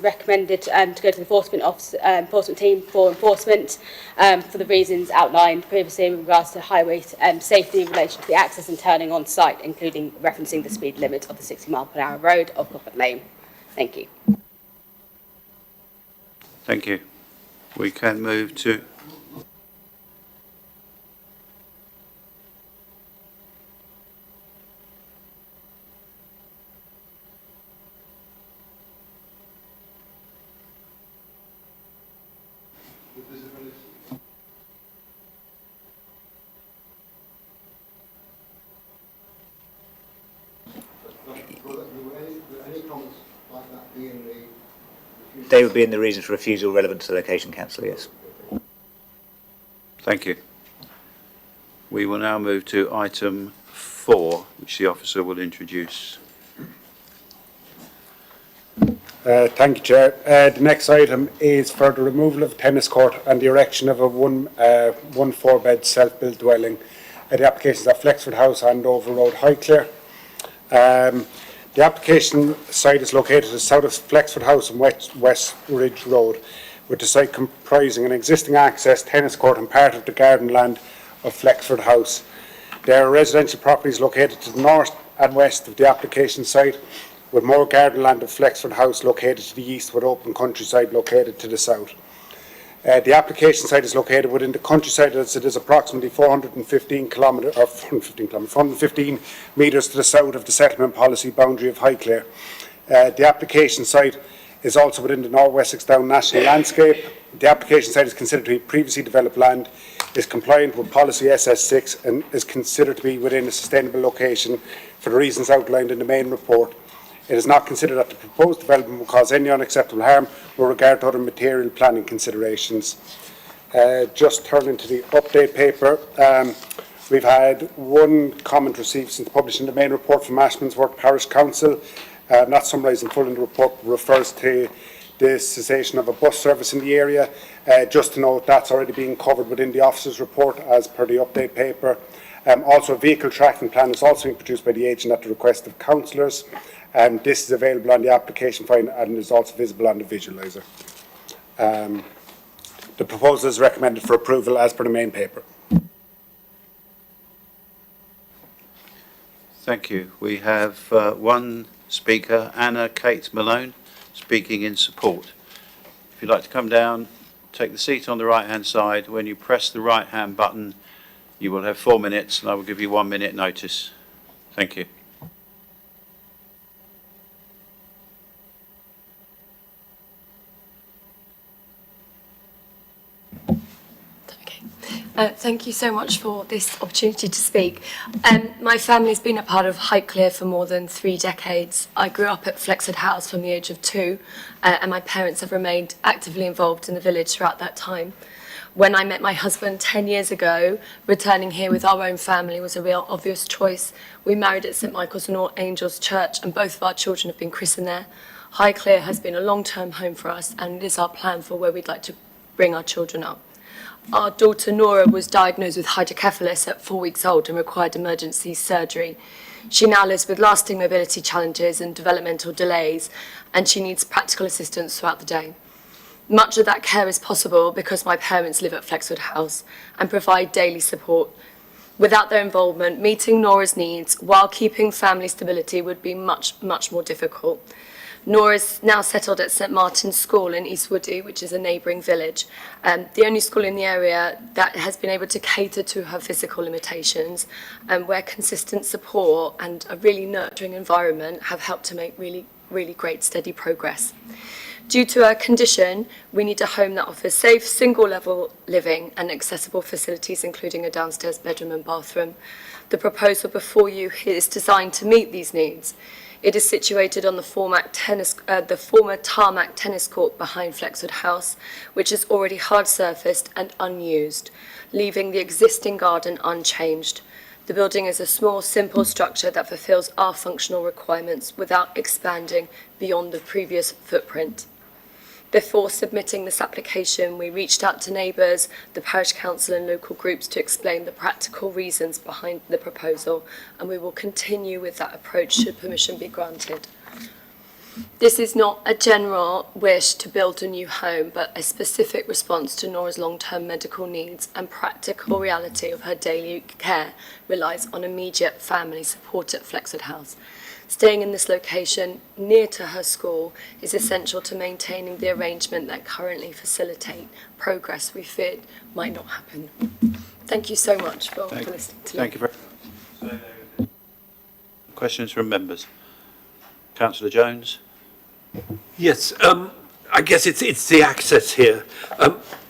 recommended to go to the enforcement team for enforcement for the reasons outlined previously in regards to highway safety in relation to the access and turning on site, including referencing the speed limit of the 60-mile-per-hour road of Cofford Lane. Thank you. Thank you. We can move to... They would be in the reasons for refusal relevant to the location council, yes. Thank you. We will now move to item 4, which the officer will introduce. Thank you, Chair. The next item is for the removal of a tennis court and the erection of a one 4-bed self-built dwelling. The applications are Flexford House, Andover Road, Highclere. The application site is located south of Flexford House and West Ridge Road, with the site comprising an existing access tennis court and part of the garden land of Flexford House. There are residential properties located to the north and west of the application site, with more garden land of Flexford House located to the east, with open countryside located to the south. The application site is located within the countryside, as it is approximately 415 metres to the south of the settlement policy boundary of Highclere. The application site is also within the North Wessex Down National Landscape. The application site is considered to be previously developed land, is compliant with policy SS6 and is considered to be within a sustainable location for the reasons outlined in the main report. It is not considered that the proposed development will cause any unacceptable harm with regard to other material planning considerations. Just turning to the update paper, we've had one comment received since publishing the main report from Ashmansworth Parish Council. Not summarised in full in the report, refers to the cessation of a bus service in the area. Just to note, that's already being covered within the officer's report as per the update paper. Also, a vehicle tracking plan is also being produced by the agent at the request of councillors. This is available on the application file and is also visible on the visualiser. The proposal is recommended for approval as per the main paper. Thank you. We have one speaker, Anna Kate Malone, speaking in support. If you'd like to come down, take the seat on the right-hand side. When you press the right-hand button, you will have 4 minutes, and I will give you 1 minute notice. Thank you. Thank you so much for this opportunity to speak. My family's been a part of Highclere for more than 3 decades. I grew up at Flexford House from the age of 2, and my parents have remained actively involved in the village throughout that time. When I met my husband 10 years ago, returning here with our own family was a real obvious choice. We married at St Michael's and All Angels Church, and both of our children have been christened there. Highclere has been a long-term home for us, and it is our plan for where we'd like to bring our children up. Our daughter Nora was diagnosed with hydrocephalus at 4 weeks old and required emergency surgery. She now lives with lasting mobility challenges and developmental delays, and she needs practical assistance throughout the day. Much of that care is possible because my parents live at Flexford House and provide daily support. Without their involvement, meeting Nora's needs while keeping family stability would be much more difficult. Nora is now settled at St Martin's School in East Woody, which is a neighbouring village, the only school in the area that has been able to cater to her physical limitations, and where consistent support and a really nurturing environment have helped to make really great steady progress. Due to her condition, we need a home that offers safe, single-level living and accessible facilities, including a downstairs bedroom and bathroom. The proposal before you is designed to meet these needs. It is situated on the former tarmac tennis court behind Flexford House, which is already hard-surfaced and unused, leaving the existing garden unchanged. The building is a small, simple structure that fulfills our functional requirements without expanding beyond the previous footprint. Before submitting this application, we reached out to neighbours, the parish council and local groups to explain the practical reasons behind the proposal, and we will continue with that approach should permission be granted. This is not a general wish to build a new home, but a specific response to Nora's long-term medical needs, and practical reality of her daily care relies on immediate family support at Flexford House. Staying in this location near to her school is essential to maintaining the arrangement that currently facilitate progress we feared might not happen. Thank you so much for listening to me. Thank you very much. Questions from members? Councillor Jones? Yes, I guess it's the access here.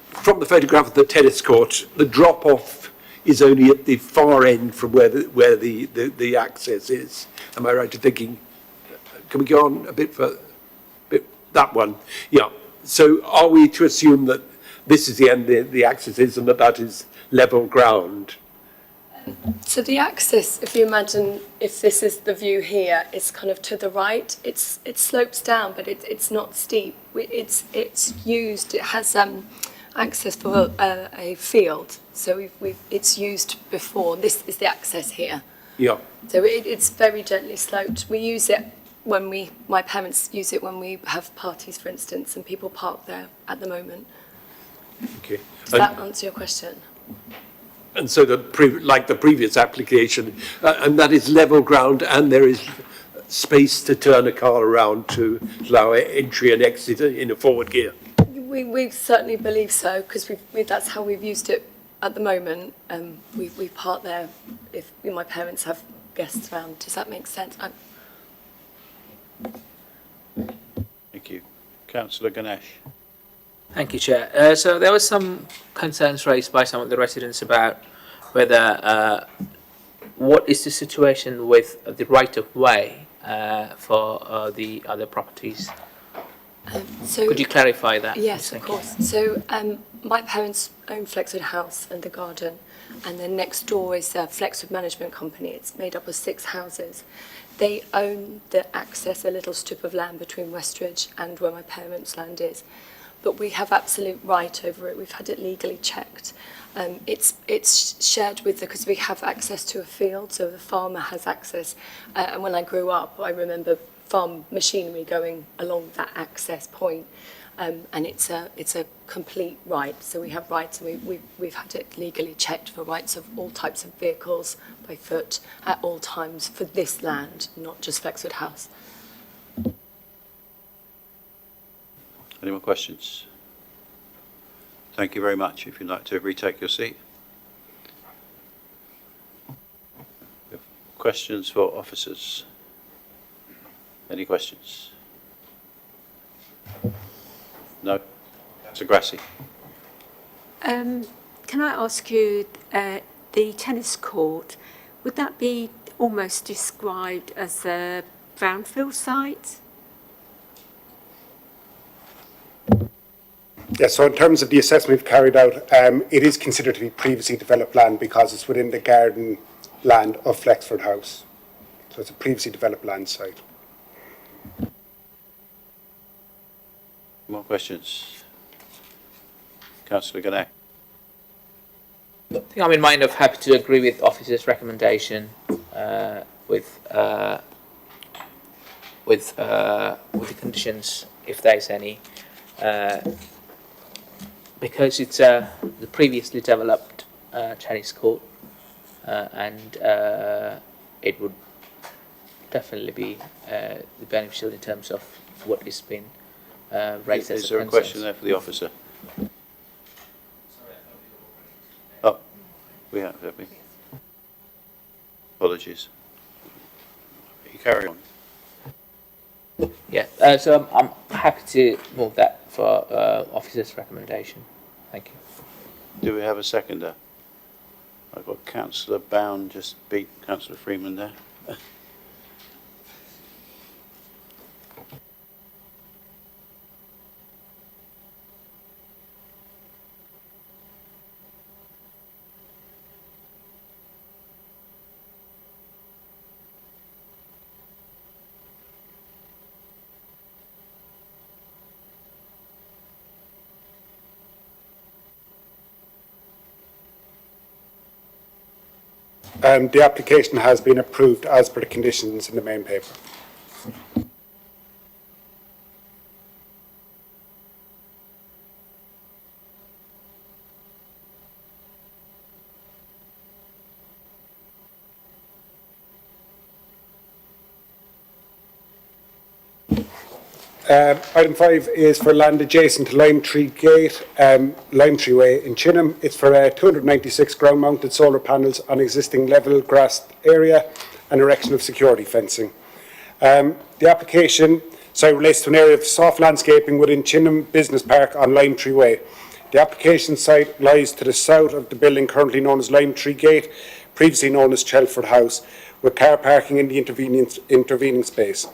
From the photograph of the tennis court, the drop-off is only at the far end from where the access is. Am I right in thinking? Can we go on a bit further? That one, yeah. So are we to assume that this is the end the access is, and that is level ground? So the access, if you imagine, if this is the view here, it's kind of to the right. It slopes down, but it's not steep. It's used. It has access for a field. So it's used before. This is the access here. Yeah. So it's very gently sloped. We use it when my parents use it when we have parties, for instance, and people park there at the moment. Okay. Does that answer your question? And so like the previous application, and that is level ground, and there is space to turn a car around to allow entry and exit in a forward gear. We certainly believe so, because that's how we've used it at the moment. We park there if my parents have guests around. Does that make sense? Thank you. Councillor Ganesh. Thank you, Chair. So there were some concerns raised by some of the residents about whether what is the situation with the right-of-way for the other properties. Could you clarify that? Yes, of course. So my parents own Flexford House and the garden, and then next door is a Flexford Management Company. It's made up of 6 houses. They own the access, a little strip of land between Westridge and where my parents' land is. But we have absolute right over it. We've had it legally checked. It's shared with because we have access to a field, so the farmer has access. And when I grew up, I remember farm machinery going along that access point. And it's a complete right. So we have rights, and we've had it legally checked for rights of all types of vehicles by foot at all times for this land, not just Flexwood House. Any more questions? Thank you very much. If you'd like to retake your seat. Questions for officers? Any questions? No? Councillor Grassi. Can I ask you, the tennis court, would that be almost described as a brownfield site? Yes, so in terms of the assessment we've carried out, it is considered to be previously developed land because it's within the garden land of Flexford House. So it's a previously developed land site. More questions? Councillor Gannett. I think I'm in mind of happy to agree with officer's recommendation with the conditions, if there is any, because it's the previously developed tennis court, and it would definitely be beneficial in terms of what has been raised as Is there a question there for the officer? Oh, we have we? Apologies. You carry on. Yeah, so I'm happy to move that for officer's recommendation. Thank you. Do we have a seconder? I've got Councillor Bound just beat Councillor Freeman there. The application has been approved as per the conditions in the main paper. Item 5 is for land adjacent to Lime Tree Gate, Lime Tree Way in Chinham. It's for 296 ground-mounted solar panels on existing level grassed area and erection of security fencing. The application relates to an area of soft landscaping within Chinham Business Park on Lime Tree Way. The application site lies to the south of the building currently known as Lime Tree Gate, previously known as Chelford House, with car parking in the intervening space.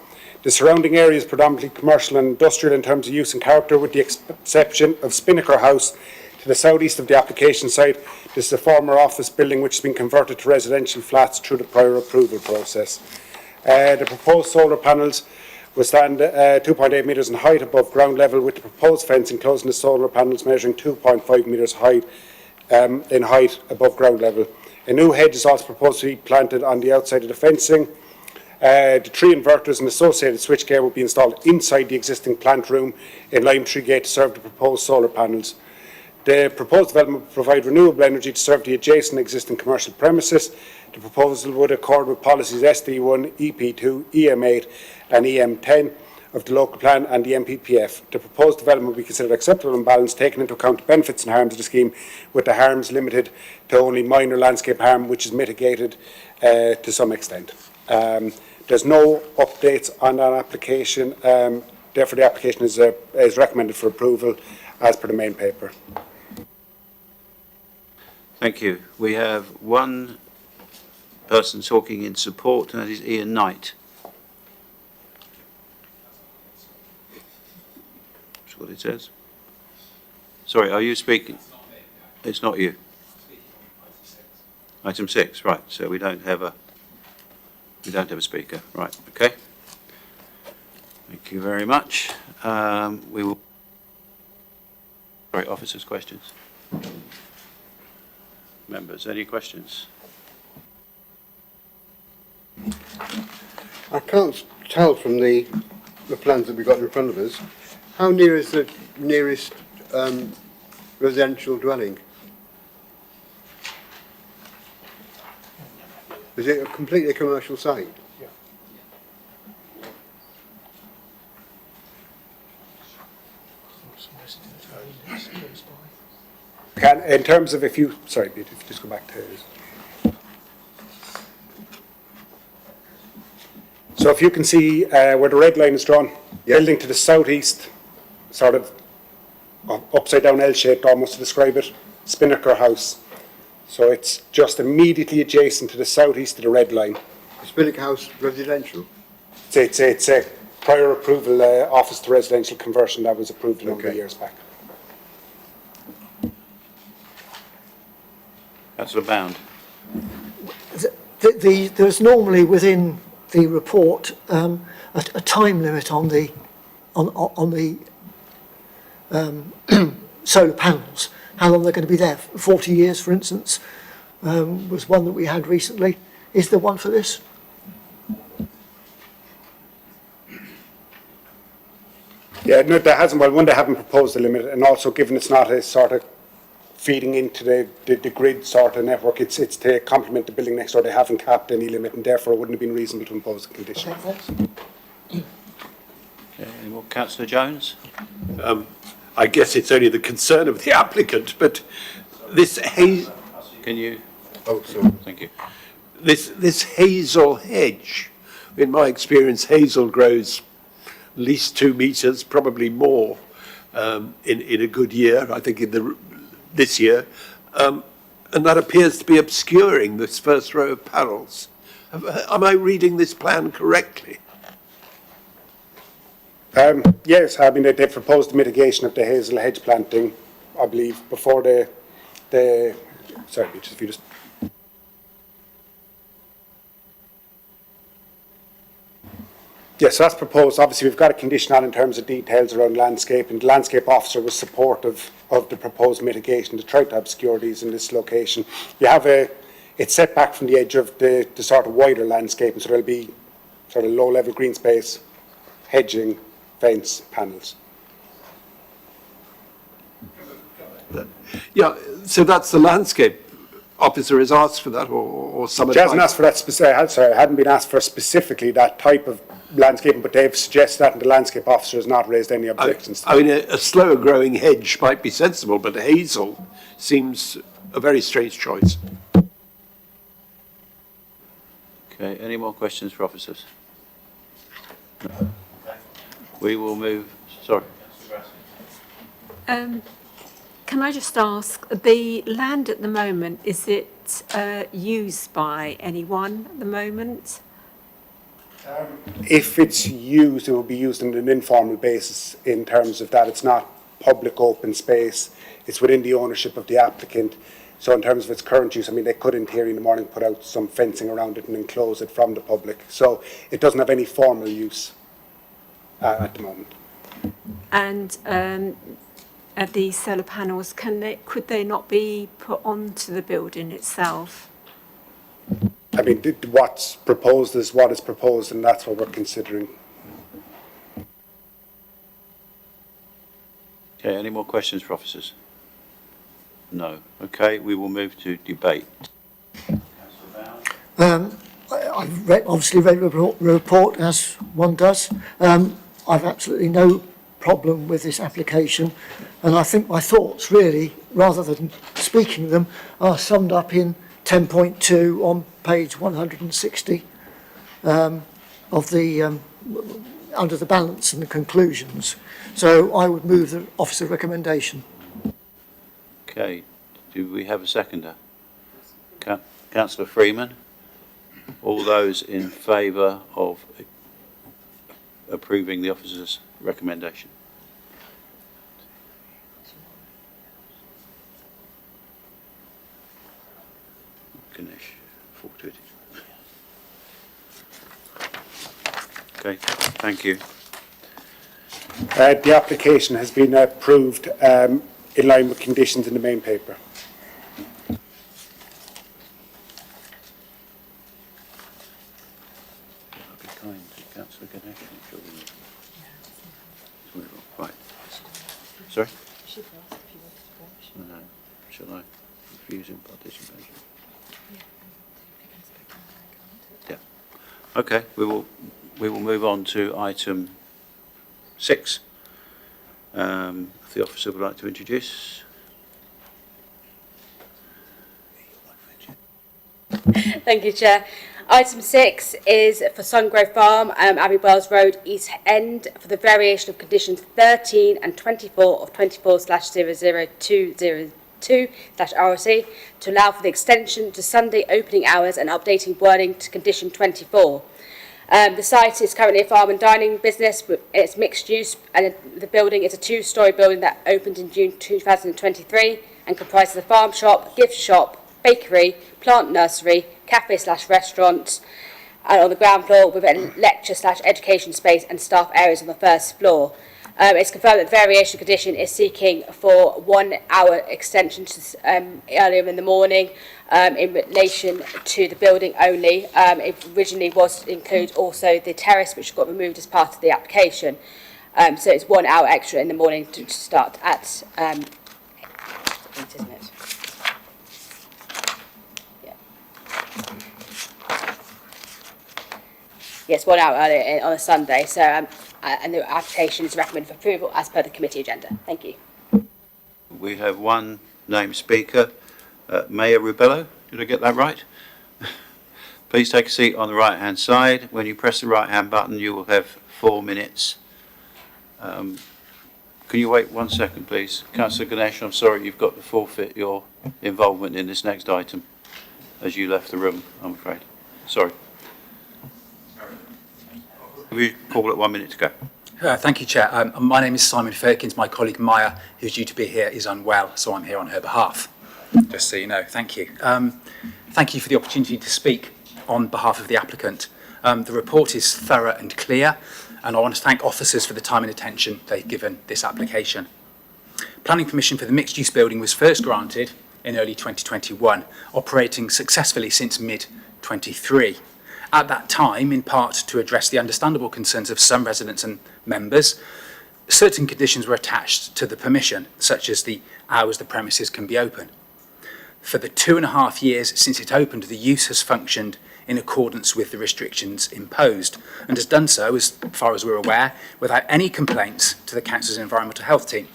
The surrounding area is predominantly commercial and industrial in terms of use and character, with the exception of Spinnaker House to the southeast of the application site. This is a former office building which has been converted to residential flats through the prior approval process. The proposed solar panels will stand 2.8 metres in height above ground level, with the proposed fence enclosing the solar panels measuring 2.5 metres in height above ground level. A new hedge is also proposed to be planted on the outside of the fencing. The tree inverters and associated switchgear will be installed inside the existing plant room in Lime Tree Gate to serve the proposed solar panels. The proposed development will provide renewable energy to serve the adjacent existing commercial premises. The proposal would accord with policies SD1, EP2, EM8 and EM10 of the local plan and the MPPF. The proposed development will be considered acceptable and balanced, taking into account the benefits and harms of the scheme, with the harms limited to only minor landscape harm, which is mitigated to some extent. There's no updates on that application. Therefore, the application is recommended for approval as per the main paper. Thank you. We have one person talking in support, and that is Ian Knight. That's what it says. Sorry, are you speaking? It's not you. Item 6, right. So we don't have a speaker. Right, okay. Thank you very much. We will... Sorry, officers' questions. Members, any questions? I can't tell from the plans that we've got in front of us, how near is the nearest residential dwelling? Is it a completely commercial site? In terms of if you just go back to. So if you can see where the red line is drawn, building to the southeast, sort of upside down L-shaped almost to describe it, Spinnaker House. So it's just immediately adjacent to the southeast of the red line. Is Spinnaker House residential? It's a prior approval office to residential conversion that was approved a number of years back. Councillor Bound. There's normally within the report a time limit on the solar panels. How long they're going to be there? 40 years, for instance, was one that we had recently. Is there one for this? Yeah, no, there hasn't. Well, one, they haven't proposed a limit, and also given it's not a sort of feeding into the grid sort of network, it's to complement the building next door. They haven't capped any limit, and therefore it wouldn't have been reasonable to impose a condition. Okay, thanks. Any more? Councillor Jones? I guess it's only the concern of the applicant, but this Can you? Oh, sorry. Thank you. This hazel hedge, in my experience, hazel grows at least 2 metres, probably more, in a good year. I think this year, and that appears to be obscuring this first row of panels. Am I reading this plan correctly? Yes, I mean, they proposed the mitigation of the hazel hedge planting, I believe, before sorry, if you just. Yes, that's proposed. Obviously, we've got a condition on in terms of details around landscape, and the landscape officer was supportive of the proposed mitigation to try to obscure these in this location. You have it's set back from the edge of the sort of wider landscape, and so there'll be sort of low-level green space, hedging, fence, panels. Yeah, so that's the landscape officer has asked for that, or some She hasn't asked for that specific. Sorry, I hadn't been asked for specifically that type of landscaping, but they've suggested that, and the landscape officer has not raised any objections. I mean, a slower growing hedge might be sensible, but hazel seems a very strange choice. Okay, any more questions for officers? No. We will move, sorry. Can I just ask, the land at the moment, is it used by anyone at the moment? If it's used, it will be used on an informal basis in terms of that it's not public open space. It's within the ownership of the applicant. So in terms of its current use, I mean, they could in theory in the morning put out some fencing around it and enclose it from the public. So it doesn't have any formal use at the moment. And the solar panels, could they not be put onto the building itself? I mean, what's proposed is what is proposed, and that's what we're considering. Okay, any more questions for officers? No. Okay, we will move to debate. I've obviously read the report, as one does. I've absolutely no problem with this application, and I think my thoughts really, rather than speaking them, are summed up in 10.2 on page 160 of the under the balance and the conclusions. So I would move the officer recommendation. Okay, do we have a seconder? Councillor Freeman, all those in favour of approving the officer's recommendation? Ganesh, fortuity. Okay, thank you. The application has been approved in line with conditions in the main paper. I'll be kind to Councillor Ganesh. Sorry? No. Shall I? Refusing participation. Yeah. Okay, we will move on to item 6. If the officer would like to introduce. Thank you, Chair. Item 6 is for Sungrove Farm, Abbey Wells Road, East End, for the variation of conditions 13 and 24 of 24/00202/RC to allow for the extension to Sunday opening hours and updating wording to condition 24. The site is currently a farm and dining business. It's mixed use, and the building is a 2-storey building that opened in June 2023 and comprises a farm shop, gift shop, bakery, plant nursery, cafe/restaurant, and on the ground floor with a lecture/education space and staff areas on the first floor. It's confirmed that the variation condition is seeking for 1 hour extension to, earlier in the morning in relation to the building only. It originally was to include also the terrace, which got removed as part of the application. So it's 1 hour extra in the morning to start at 8, isn't it? Yes, 1 hour earlier on a Sunday. So, and the application is recommended for approval as per the committee agenda. Thank you. We have one named speaker, Mayor Rubello. Did I get that right? Please take a seat on the right-hand side. When you press the right-hand button, you will have 4 minutes. Can you wait 1 second, please? Councillor Ganesh, I'm sorry you've got to forfeit your involvement in this next item as you left the room, I'm afraid. Sorry. We call it 1 minute to go. Thank you, Chair. My name is Simon Firkins. My colleague Maya, who's due to be here, is unwell, so I'm here on her behalf. Just so you know, thank you. Thank you for the opportunity to speak on behalf of the applicant. The report is thorough and clear, and I want to thank officers for the time and attention they've given this application. Planning permission for the mixed-use building was first granted in early 2021, operating successfully since mid-23. At that time, in part to address the understandable concerns of some residents and members, certain conditions were attached to the permission, such as the hours the premises can be open. For the 2.5 years since it opened, the use has functioned in accordance with the restrictions imposed, and has done so, as far as we're aware, without any complaints to the Council's Environmental Health Team,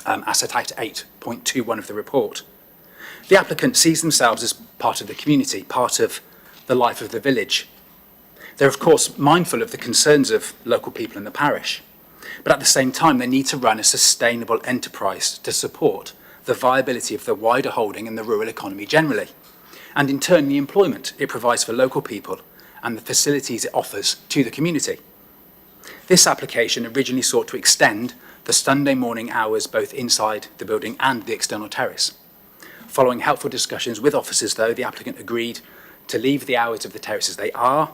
as set out 8.21 of the report. The applicant sees themselves as part of the community, part of the life of the village. They're of course mindful of the concerns of local people in the parish, but at the same time they need to run a sustainable enterprise to support the viability of the wider holding and the rural economy generally, and in turn the employment it provides for local people and the facilities it offers to the community. This application originally sought to extend the Sunday morning hours both inside the building and the external terrace. Following helpful discussions with officers though, the applicant agreed to leave the hours of the terrace as they are,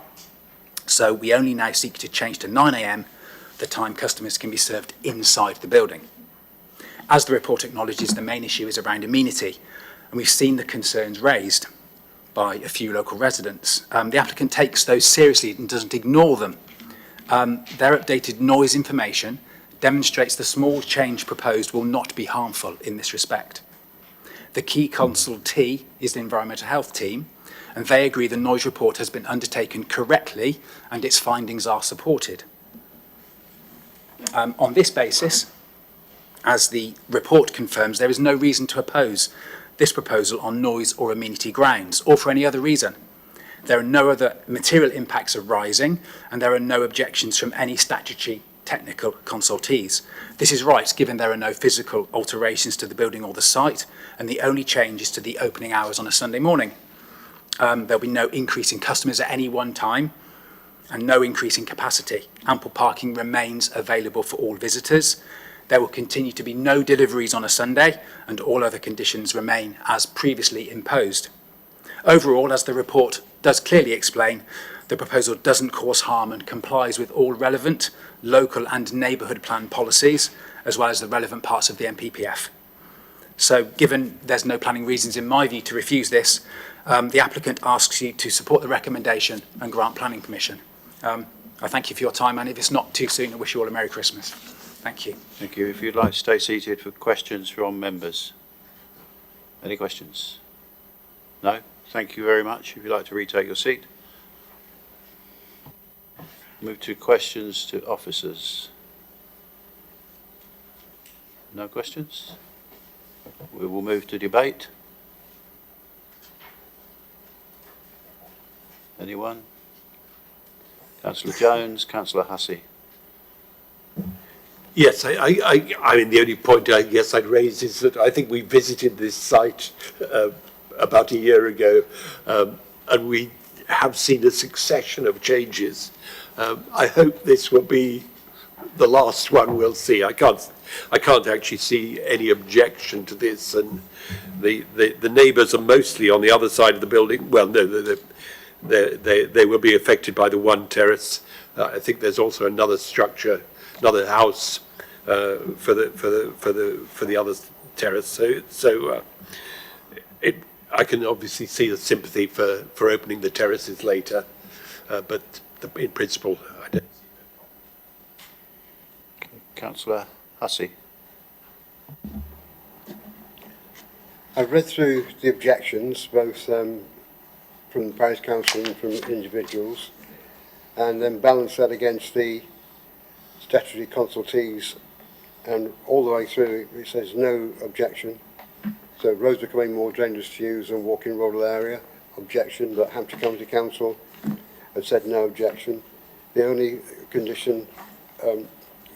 so we only now seek to change to 9 AM, the time customers can be served inside the building. As the report acknowledges, the main issue is around amenity, and we've seen the concerns raised by a few local residents. The applicant takes those seriously and doesn't ignore them. Their updated noise information demonstrates the small change proposed will not be harmful in this respect. The key consultee is the Environmental Health Team, and they agree the noise report has been undertaken correctly and its findings are supported. On this basis, as the report confirms, there is no reason to oppose this proposal on noise or amenity grounds, or for any other reason. There are no other material impacts arising, and there are no objections from any statutory technical consultees. This is right, given there are no physical alterations to the building or the site, and the only change is to the opening hours on a Sunday morning. There'll be no increase in customers at any one time and no increase in capacity. Ample parking remains available for all visitors. There will continue to be no deliveries on a Sunday and all other conditions remain as previously imposed. Overall, as the report does clearly explain, the proposal doesn't cause harm and complies with all relevant local and neighbourhood plan policies, as well as the relevant parts of the NPPF. So given there's no planning reasons in my view to refuse this, the applicant asks you to support the recommendation and grant planning permission. I thank you for your time, and if it's not too soon, I wish you all a Merry Christmas. Thank you. Thank you. If you'd like to stay seated for questions from members. Any questions? No? Thank you very much. If you'd like to retake your seat. Move to questions to officers. No questions? We will move to debate. Anyone? Councillor Jones, Councillor Hussey. Yes, I mean, the only point I guess I'd raise is that I think we visited this site about a year ago, and we have seen a succession of changes. I hope this will be the last one we'll see. I can't actually see any objection to this, and the neighbours are mostly on the other side of the building. Well, no, they will be affected by the one terrace. I think there's also another structure, another house for the other terrace. So I can obviously see the sympathy for opening the terraces later, but in principle, I don't. Councillor Hussey. I've read through the objections, both from the parish council and from individuals, and then balanced that against the statutory consultees, and all the way through it says no objection. So roads becoming more dangerous to use and walking rural area, objection, but Hampshire County Council have said no objection. The only condition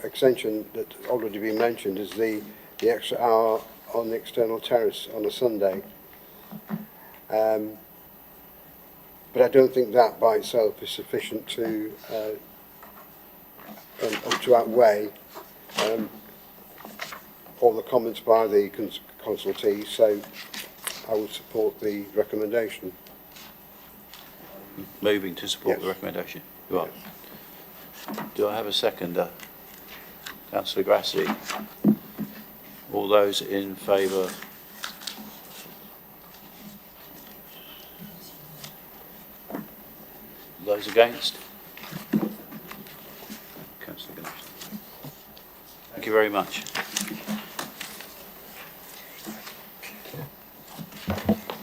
extension that's already been mentioned is the extra hour on the external terrace on a Sunday. But I don't think that by itself is sufficient to outweigh all the comments by the consultees, so I would support the recommendation. Moving to support the recommendation. You are. Do I have a seconder? Councillor Grassi. All those in favour? Those against? Councillor Gillespie. Thank you very much.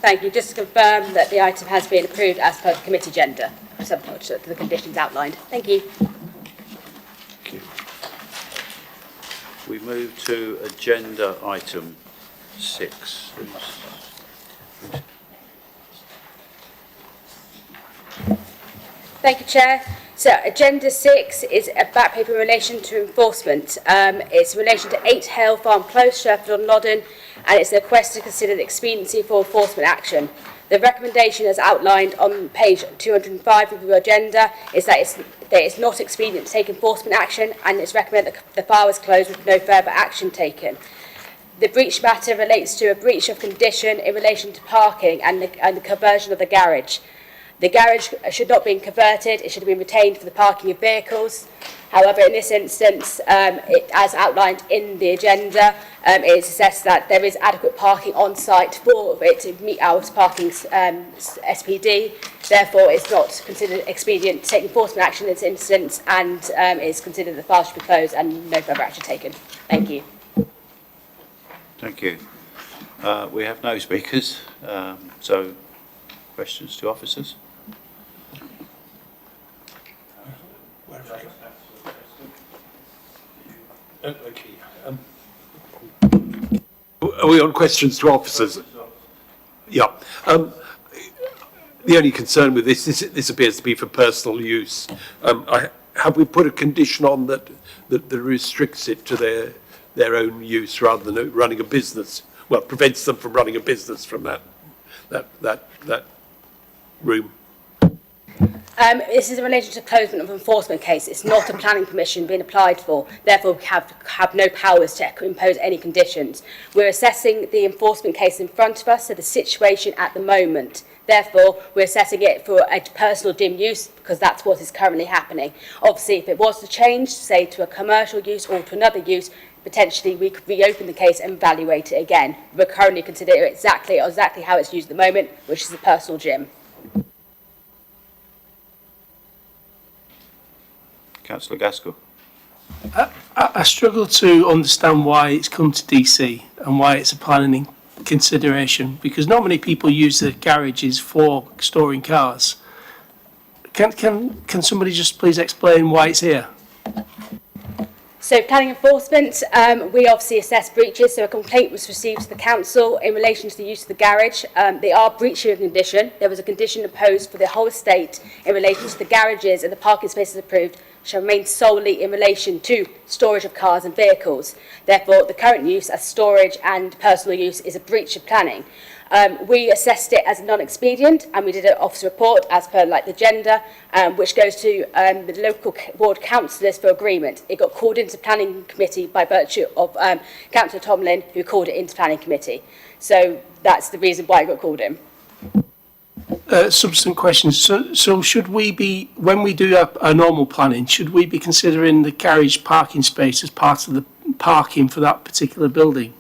Thank you. Just to confirm that the item has been approved as per the committee agenda, subject to the conditions outlined. Thank you. Thank you. We move to agenda item 6. Thank you, Chair. So, Agenda 6 is about paper in relation to enforcement. It's in relation to 8 Hale Farm Close, Sherford-on-Loddon, and it's a request to consider the expediency for enforcement action. The recommendation, as outlined on page 205 of your agenda, is that it's not expedient to take enforcement action, and it's recommended that the file is closed with no further action taken. The breach matter relates to a breach of condition in relation to parking and the conversion of the garage. The garage should not be converted, it should have been retained for the parking of vehicles. However, in this instance, as outlined in the agenda, it is assessed that there is adequate parking on site for it to meet our parking SPD. Therefore, it's not considered expedient to take enforcement action in this instance, and it is considered that the file should be closed and no further action taken. Thank you. Thank you. We have no speakers, so questions to officers? Okay. Are we on questions to officers? Yeah. The only concern with this appears to be for personal use. Have we put a condition on that restricts it to their own use rather than running a business? Well, prevents them from running a business from that room. This is in relation to closement of enforcement case. It's not a planning permission being applied for. Therefore, we have no powers to impose any conditions. We're assessing the enforcement case in front of us, so the situation at the moment. Therefore, we're assessing it for a personal dim use because that's what is currently happening. Obviously, if it was to change, say, to a commercial use or to another use, potentially we could reopen the case and evaluate it again. We're currently considering it exactly how it's used at the moment, which is a personal gym. Councillor Gaskell. I struggle to understand why it's come to DC and why it's a planning consideration, because not many people use the garages for storing cars. Can somebody just please explain why it's here? So planning enforcement, we obviously assess breaches. So a complaint was received to the council in relation to the use of the garage. They are breaching a condition. There was a condition imposed for the whole estate in relation to the garages and the parking spaces approved shall remain solely in relation to storage of cars and vehicles. Therefore, the current use as storage and personal use is a breach of planning. We assessed it as non-expedient, and we did an officer report as per the agenda, which goes to the local ward councillors for agreement. It got called into planning committee by virtue of Councillor Tomlin, who called it into planning committee. So that's the reason why it got called in. Subsequent questions. So should we be, when we do a normal planning, should we be considering the garage parking space as part of the parking for that particular building?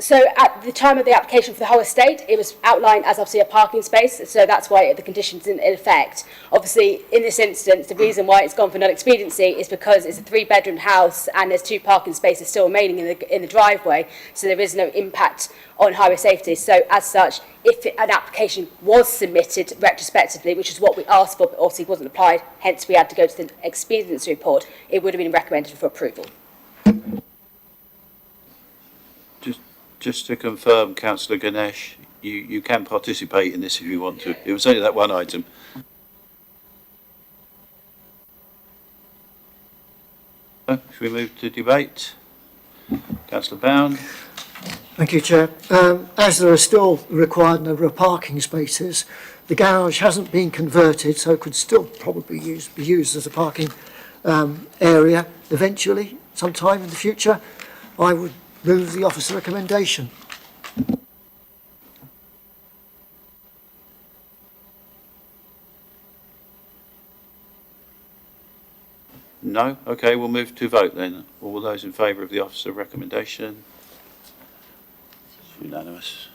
So at the time of the application for the whole estate, it was outlined as obviously a parking space, so that's why the conditions in effect. Obviously, in this instance, the reason why it's gone for non-expediency is because it's a 3-bedroom house and there's 2 parking spaces still remaining in the driveway, so there is no impact on highway safety. So as such, if an application was submitted retrospectively, which is what we asked for, but obviously wasn't applied, hence we had to go to the expediency report, it would have been recommended for approval. Just to confirm, Councillor Ganesh, you can participate in this if you want to. It was only that one item. Should we move to debate? Councillor Bound. Thank you, Chair. As there are still required number of parking spaces, the garage hasn't been converted, so it could still probably be used as a parking area eventually, sometime in the future. I would move the officer recommendation. No? Okay, we'll move to vote then. All those in favour of the officer recommendation? It's unanimous.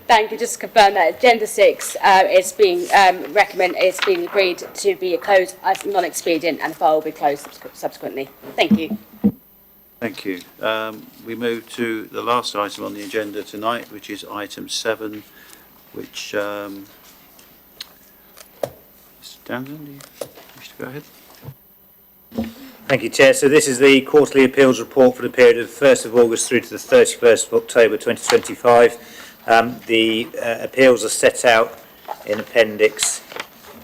Thank you. Just to confirm that agenda 6 is being it's being agreed to be closed as non-expedient, and the file will be closed subsequently. Thank you. Thank you. We move to the last item on the agenda tonight, which is item 7, which Mr. Danson, do you wish to go ahead? Thank you, Chair. So this is the quarterly appeals report for the period of 1st of August through to the 31st of October 2025. The appeals are set out in Appendix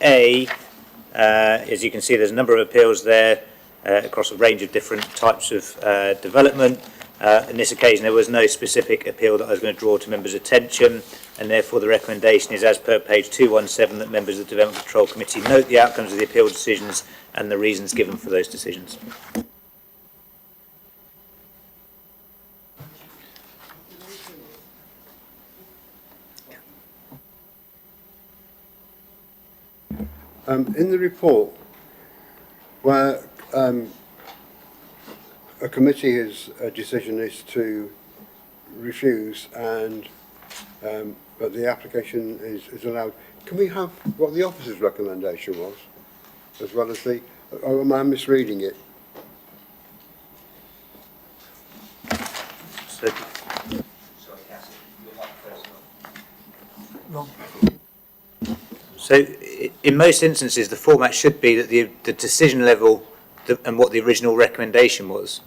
A. As you can see, there's a number of appeals there across a range of different types of development. On this occasion, there was no specific appeal that I was going to draw to members' attention, and therefore the recommendation is, as per page 217, that members of the Development Control Committee note the outcomes of the appeal decisions and the reasons given for those decisions. In the report, where a committee's decision is to refuse, and but the application is allowed, can we have what the officer's recommendation was, as well as the, or am I misreading it? Wrong. So in most instances, the format should be that the decision level and what the original recommendation was.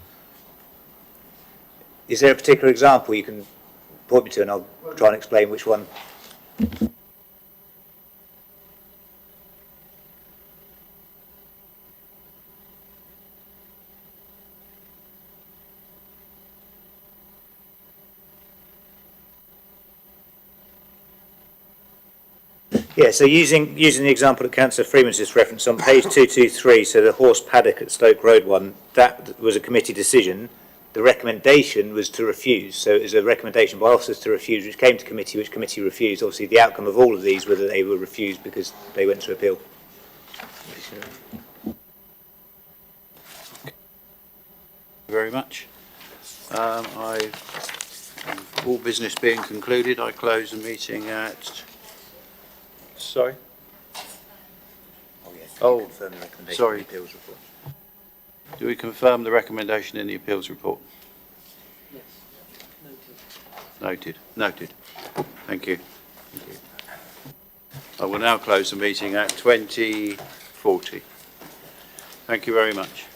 Is there a particular example you can point me to, and I'll try and explain which one? Yeah, so using the example that Councillor Freeman's just referenced on page 223, so the horse paddock at Stoke Road one, that was a committee decision. The recommendation was to refuse, so it was a recommendation by officers to refuse, which came to committee, which committee refused. Obviously, the outcome of all of these were that they were refused because they went to appeal. Thank you very much. All business being concluded, I close the meeting at Sorry? Oh, yes. Oh, Confirm the recommendation sorry. of the appeals report. Do we confirm the recommendation in the appeals report? Yes. Noted. Noted. Thank you. Thank you. I will now close the meeting at 20:40. Thank you very much.